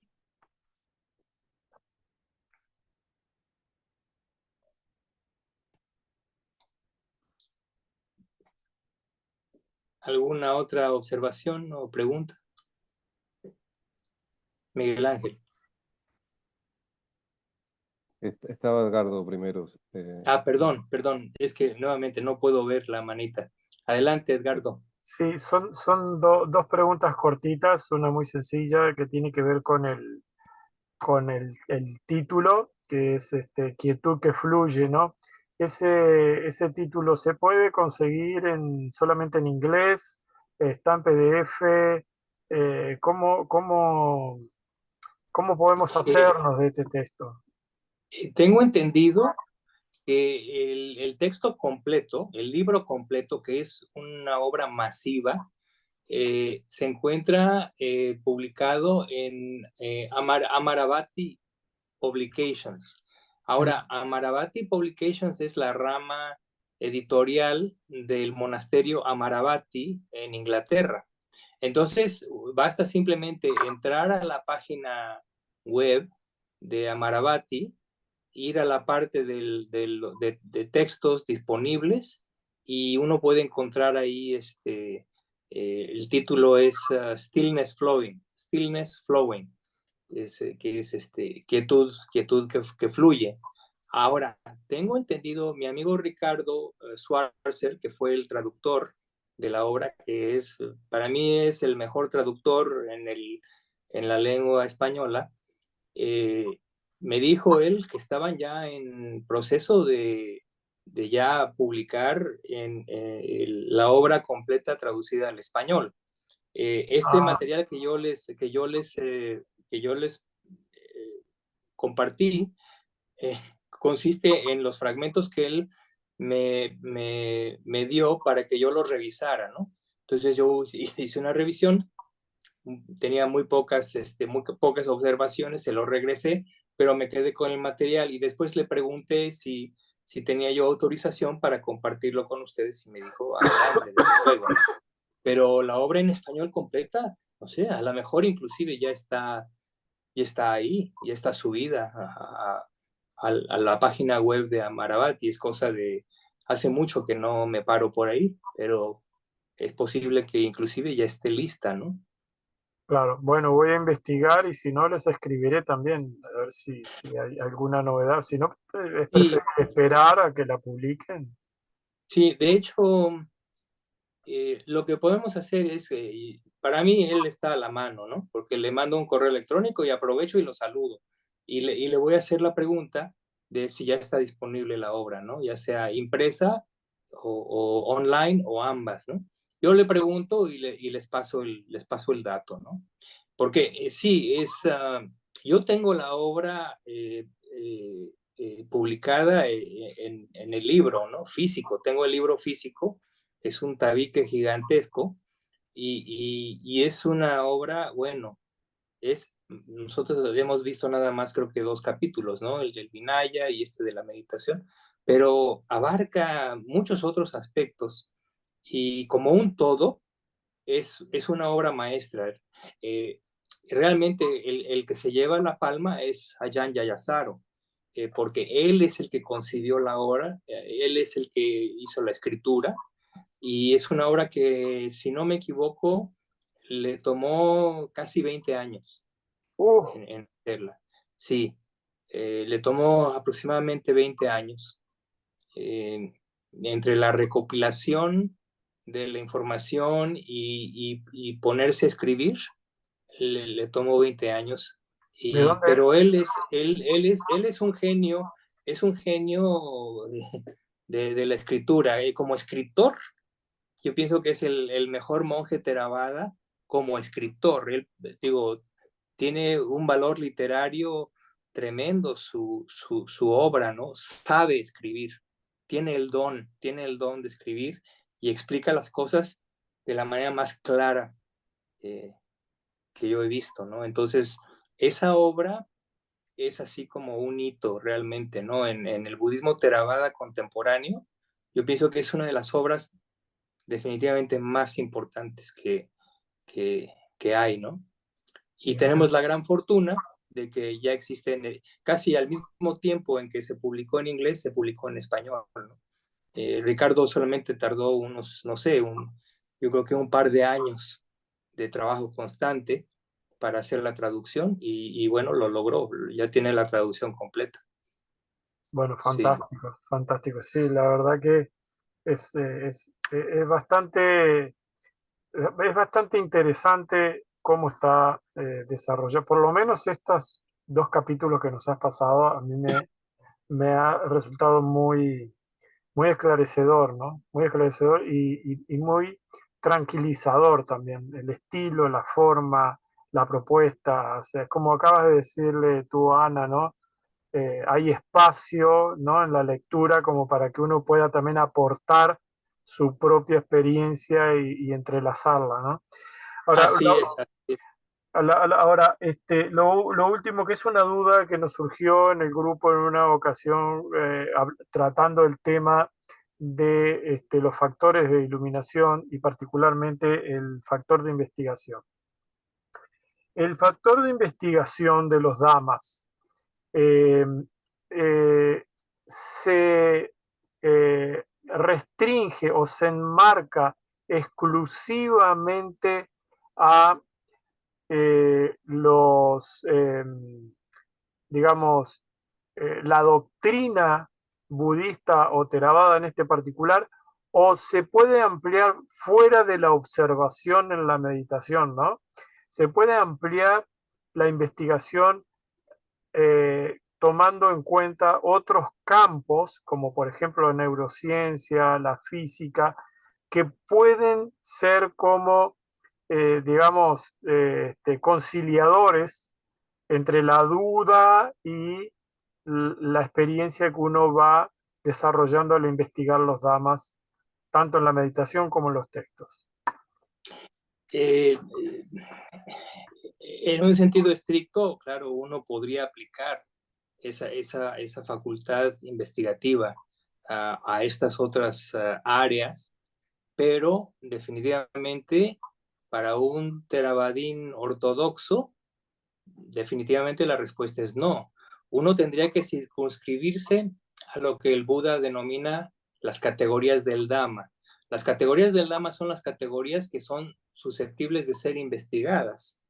¿Alguna otra observación o pregunta? Miguel Ángel. Estaba Edgardo primero. Perdón, es que nuevamente no puedo ver la manita. Adelante, Edgardo. Sí, son dos preguntas cortitas, una muy sencilla que tiene que ver con el título, que es Quietud que fluye, ¿no? Ese título se puede conseguir solamente en inglés, está en PDF, ¿cómo podemos hacernos de este texto? Tengo entendido que el texto completo, el libro completo, que es una obra masiva, se encuentra publicado en Amaravati Publications. Ahora, Amaravati Publications es la rama editorial del monasterio Amaravati en Inglaterra. Entonces, basta simplemente entrar a la página web de Amaravati, ir a la parte de textos disponibles y uno puede encontrar ahí el título es Stillness Flowing, que es quietud que fluye. Ahora, tengo entendido, mi amigo Ricardo Schwarzer, que fue el traductor de la obra, que para mí es el mejor traductor en la lengua española, me dijo él que estaban ya en proceso de ya publicar la obra completa traducida al español. Este material que yo les compartí consiste en los fragmentos que él me dio para que yo los revisara, ¿no? Entonces yo hice una revisión, tenía muy pocas observaciones, se lo regresé, pero me quedé con el material y después le pregunté si tenía yo autorización para compartirlo con ustedes y me dijo, adelante, desde luego. Pero la obra en español completa, o sea, a lo mejor inclusive ya está ahí, ya está subida a la página web de Amaravati. Es cosa de, hace mucho que no me paro por ahí, pero es posible que inclusive ya esté lista, ¿no? Claro, bueno, voy a investigar y si no les escribiré también, a ver si hay alguna novedad. Si no, es preferible esperar a que la publiquen. Sí, de hecho, lo que podemos hacer es, para mí él está a la mano, ¿no? Porque le mando un correo electrónico y aprovecho y lo saludo. Y le voy a hacer la pregunta de si ya está disponible la obra, ¿no? Ya sea impresa o online o ambas, ¿no? Yo le pregunto y les paso el dato, ¿no? Porque sí, yo tengo la obra publicada en el libro, ¿no? Físico, tengo el libro físico, es un tabique gigantesco y es una obra, bueno, nosotros hemos visto nada más creo que 2 capítulos, ¿no? El del Vinaya y de la meditación, pero abarca muchos otros aspectos y como un todo es una obra maestra. Realmente el que se lleva la palma es Ajahn Yayasaro, porque él es el que concibió la obra, él es el que hizo la escritura, y es una obra que, si no me equivoco, le tomó casi 20 años en hacerla. Sí, le tomó aproximadamente 20 años. Entre la recopilación de la información y ponerse a escribir, le tomó 20 años. ¿De dónde? Pero él es un genio, de la escritura. Como escritor, yo pienso que es el mejor monje Theravada como escritor. Él, digo, tiene un valor literario tremendo su obra, ¿no? Sabe escribir, tiene el don de escribir y explica las cosas de la manera más clara que yo he visto, ¿no? Entonces, esa obra es así como un hito realmente, ¿no? En el budismo Theravada contemporáneo, yo pienso que es una de las obras definitivamente más importantes que hay, ¿no? Y tenemos la gran fortuna de que ya existen casi al mismo tiempo en que se publicó en inglés, se publicó en español, ¿no? Ricardo solamente tardó unos, no sé, yo creo que un par de años de trabajo constante para hacer la traducción y bueno, lo logró, ya tiene la traducción completa. Bueno, Sí. fantástico, fantástico. Sí, la verdad que es bastante interesante cómo está desarrollado. Por lo menos estos dos capítulos que nos has pasado, a mí me ha resultado muy esclarecedor, ¿no? Muy esclarecedor y muy tranquilizador también. El estilo, la forma, la propuesta. O sea, como acabas de decirle tú, Ana, ¿no? Hay espacio, ¿no? En la lectura como para que uno pueda también aportar su propia experiencia y entrelazarla, ¿no? Ahora, Así es. Así es. ahora, lo último, que es una duda que nos surgió en el grupo en una ocasión, tratando el tema de los factores de iluminación y particularmente el factor de investigación. El factor de investigación de los damas eh, eh, se restringe o se enmarca exclusivamente a digamos, la doctrina budista o Theravada en este particular, o se puede ampliar fuera de la observación en la meditación, ¿no? Se puede ampliar la investigación tomando en cuenta otros campos, como por ejemplo la neurociencia, la física, que pueden ser como, digamos, conciliadores entre la duda y la experiencia que uno va desarrollando al investigar los Dhammas, tanto en la meditación como en los textos. En un sentido estricto, claro, uno podría aplicar esa facultad investigativa a estas otras áreas, pero definitivamente para un Theravadín ortodoxo, definitivamente la respuesta es no. Uno tendría que circunscribirse a lo que el Buda denomina las categorías del Dhamma. Las categorías del Dhamma son las categorías que son susceptibles de ser investigadas.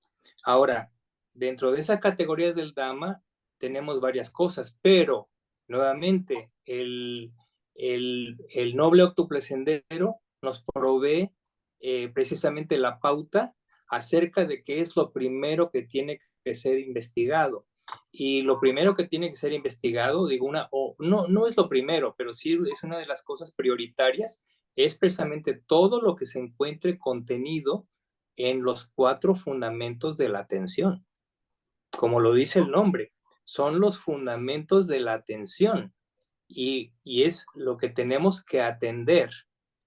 Ahora, dentro de esas categorías del Dhamma tenemos varias cosas, pero nuevamente el noble octuple sendero nos provee precisamente la pauta acerca de qué es lo primero que tiene que ser investigado. Y lo primero que tiene que ser investigado, digo, no es lo primero, pero sí es una de las cosas prioritarias, es precisamente todo lo que se encuentre contenido en los 4 fundamentos de la atención. Como lo dice el nombre, son los fundamentos de la atención y es lo que tenemos que atender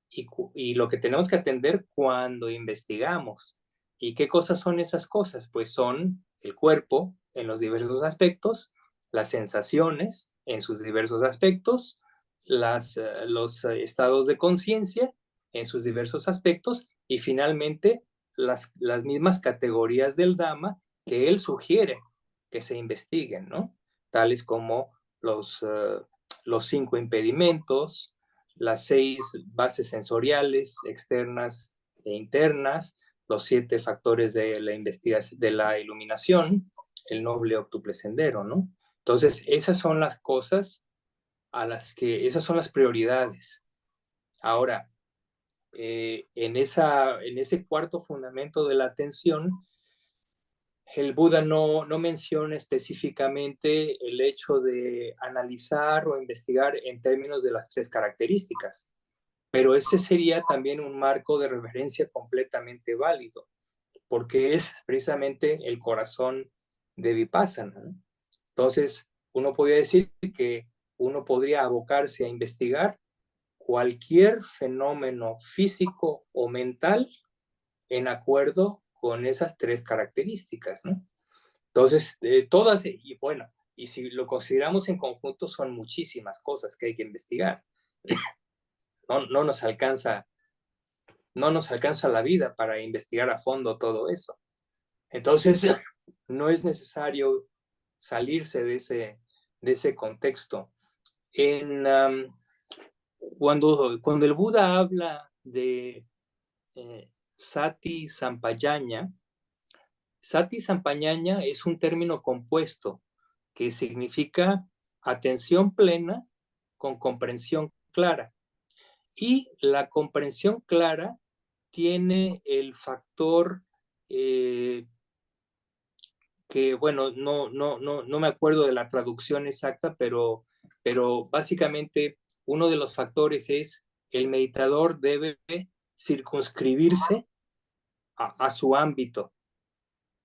y lo que tenemos que atender cuando investigamos. ¿Y qué cosas son esas cosas? Pues son el cuerpo en los diversos aspectos, las sensaciones en sus diversos aspectos, los estados de conciencia en sus diversos aspectos y finalmente las mismas categorías del Dhamma que él sugiere que se investiguen, ¿no? Tales como los 5 impedimentos, las 6 bases sensoriales externas e internas, los 7 factores de la investigación, de la iluminación, el noble octuple sendero, ¿no? Entonces, esas son las cosas esas son las prioridades. Ahora, en ese cuarto fundamento de la atención, el Buda no menciona específicamente el hecho de analizar o investigar en términos de las 3 características, pero ese sería también un marco de referencia completamente válido, porque es precisamente el corazón de Vipassana, ¿no? Entonces, uno podría decir que uno podría abocarse a investigar cualquier fenómeno físico o mental en acuerdo con esas 3 características, ¿no? Entonces, todas, y bueno, y si lo consideramos en conjunto, son muchísimas cosas que hay que investigar. No nos alcanza la vida para investigar a fondo todo eso. Entonces, no es necesario salirse de ese contexto. Cuando el Buda habla de Sati Sampajanya es un término compuesto que significa atención plena con comprensión clara. Y la comprensión clara tiene el factor que, bueno, no me acuerdo de la traducción exacta, pero básicamente uno de los factores es el meditador debe circunscribirse a su ámbito.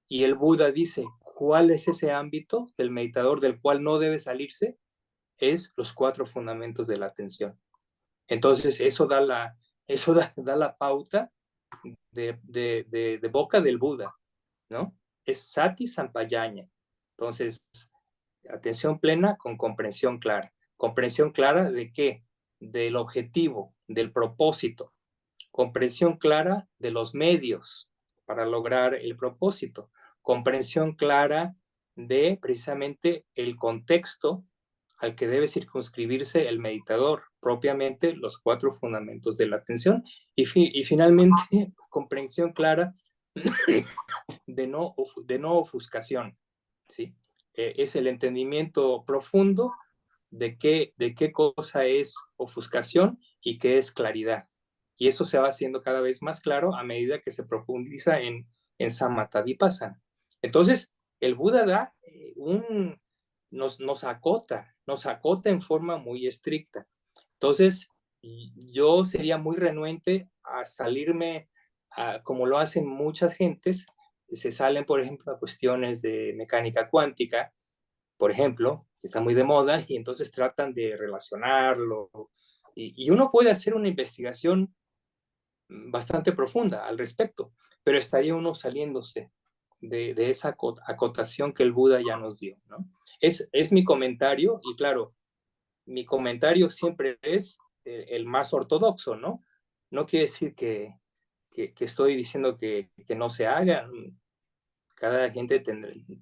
Y el Buda dice, ¿cuál es ese ámbito del meditador del cual no debe salirse? Es los 4 fundamentos de la atención. Entonces, eso da la pauta de boca del Buda, ¿no? Es sati sampayana. Entonces, atención plena con comprensión clara. ¿Comprensión clara de qué? Del objetivo, del propósito. Comprensión clara de los medios para lograr el propósito. Comprensión clara de precisamente el contexto al que debe circunscribirse el meditador, propiamente los 4 fundamentos de la atención, y finalmente comprensión clara de no ofuscación, ¿sí? Es el entendimiento profundo de qué cosa es ofuscación y qué es claridad. Y eso se va haciendo cada vez más claro a medida que se profundiza en Samatha Vipassana. Entonces, el Buda da nos acota en forma muy estricta. Entonces, yo sería muy renuente a salirme, como lo hacen muchas gentes, se salen, por ejemplo, a cuestiones de mecánica cuántica, por ejemplo, que está muy de moda, y entonces tratan de relacionarlo. Y uno puede hacer una investigación bastante profunda al respecto, pero estaría uno saliéndose de esa acotación que el Buda ya nos dio, ¿no? Es mi comentario, y claro, mi comentario siempre es el más ortodoxo, ¿no? No quiere decir que estoy diciendo que no se haga. Cada gente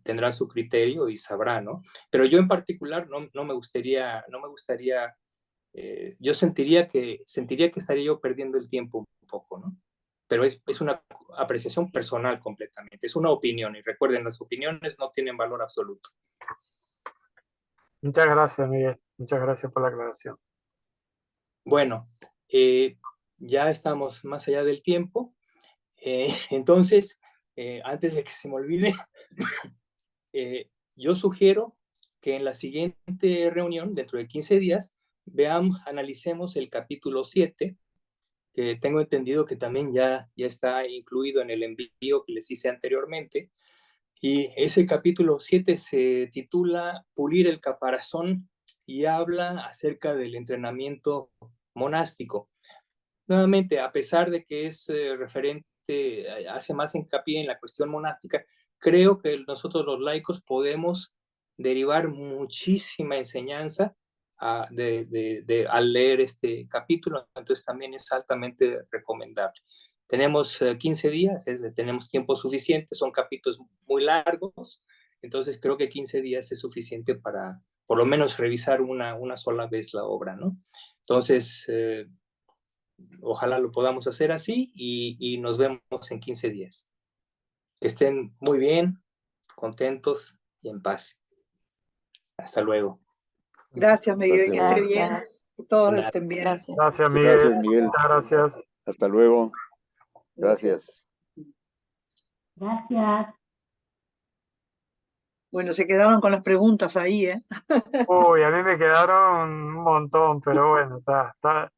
tendrá su criterio y sabrá, ¿no? Pero yo en particular no me gustaría, yo sentiría que estaría yo perdiendo el tiempo un poco, ¿no? Pero es una apreciación personal completamente, es una opinión, y recuerden, las opiniones no tienen valor absoluto. Muchas gracias, Miguel. Muchas gracias por la aclaración. Bueno, ya estamos más allá del tiempo. Entonces, antes de que se me olvide, yo sugiero que en la siguiente reunión, dentro de 15 días, analicemos el capítulo 7, que tengo entendido que también ya está incluido en el envío que les hice anteriormente. Y ese capítulo 7 se titula Pulir el caparazón y habla acerca del entrenamiento monástico. Nuevamente, a pesar de que es referente, hace más hincapié en la cuestión monástica, creo que nosotros los laicos podemos derivar muchísima enseñanza al leer este capítulo, entonces también es altamente recomendable. Tenemos 15 días, tenemos tiempo suficiente, son capítulos muy largos, entonces creo que 15 días es suficiente para por lo menos revisar una sola vez la obra, ¿no? Entonces, ojalá lo podamos hacer así y nos vemos en 15 días. Que estén muy bien, contentos y en paz. Hasta luego. Gracias, Miguel, que esté bien. Gracias. Que todos De nada. estén bien. Gracias. Gracias, Miguel. Gracias, Miguel. Muchas gracias. Hasta luego. Gracias. Gracias. Bueno, se quedaron con las preguntas ahí, ¿eh? Uy, a mí me quedaron un montón, pero bueno, está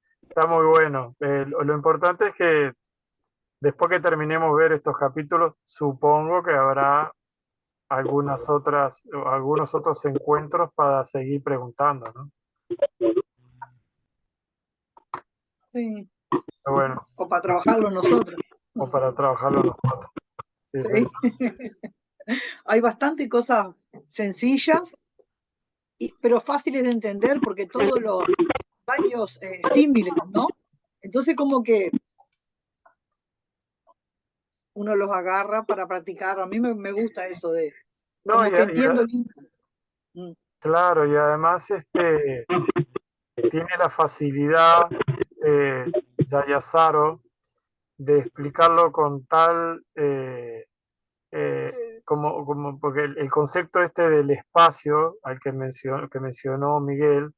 muy bueno. Lo importante es que después que terminemos de ver estos capítulos, supongo que habrá algunos otros encuentros para seguir preguntando, ¿no? Sí. Pero bueno, O para trabajarlo nosotros. o para trabajarlo nosotros. Sí, Sí. Hay bastante cosas sencillas, pero fáciles de entender porque todos los varios símiles, ¿no? Entonces como que uno los agarra para practicar. A mí me gusta eso de No, como que entiendo lindo. claro, y además tiene la facilidad Yayasaro de explicarlo con porque el concepto este del espacio al que mencionó Miguel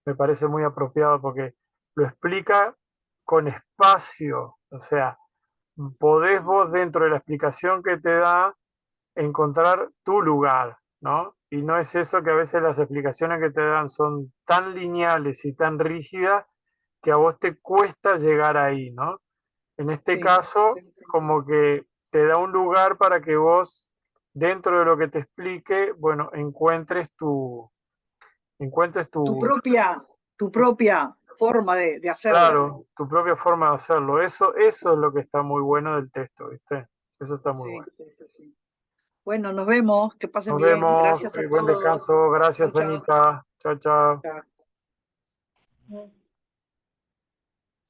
me parece muy apropiado porque lo explica con espacio, o sea, podés vos dentro de la explicación que te da encontrar tu lugar, ¿no? Y no es eso que a veces las explicaciones que te dan son tan lineales y tan rígidas que a vos te cuesta llegar ahí, ¿no? En este Sí, caso, sí, sí. como que te da un lugar para que vos, dentro de lo que te explique, bueno, encuentres tu, Tu propia forma de hacerlo. claro, tu propia forma de hacerlo. Eso es lo que está muy bueno del texto, ¿viste? Eso está muy Sí, bueno. sí, sí, sí. Bueno, nos vemos, que pasen Nos bien. vemos, Gracias a buen todos. descanso. Chao, Gracias, chao. Anita. Chao, chao. Chao.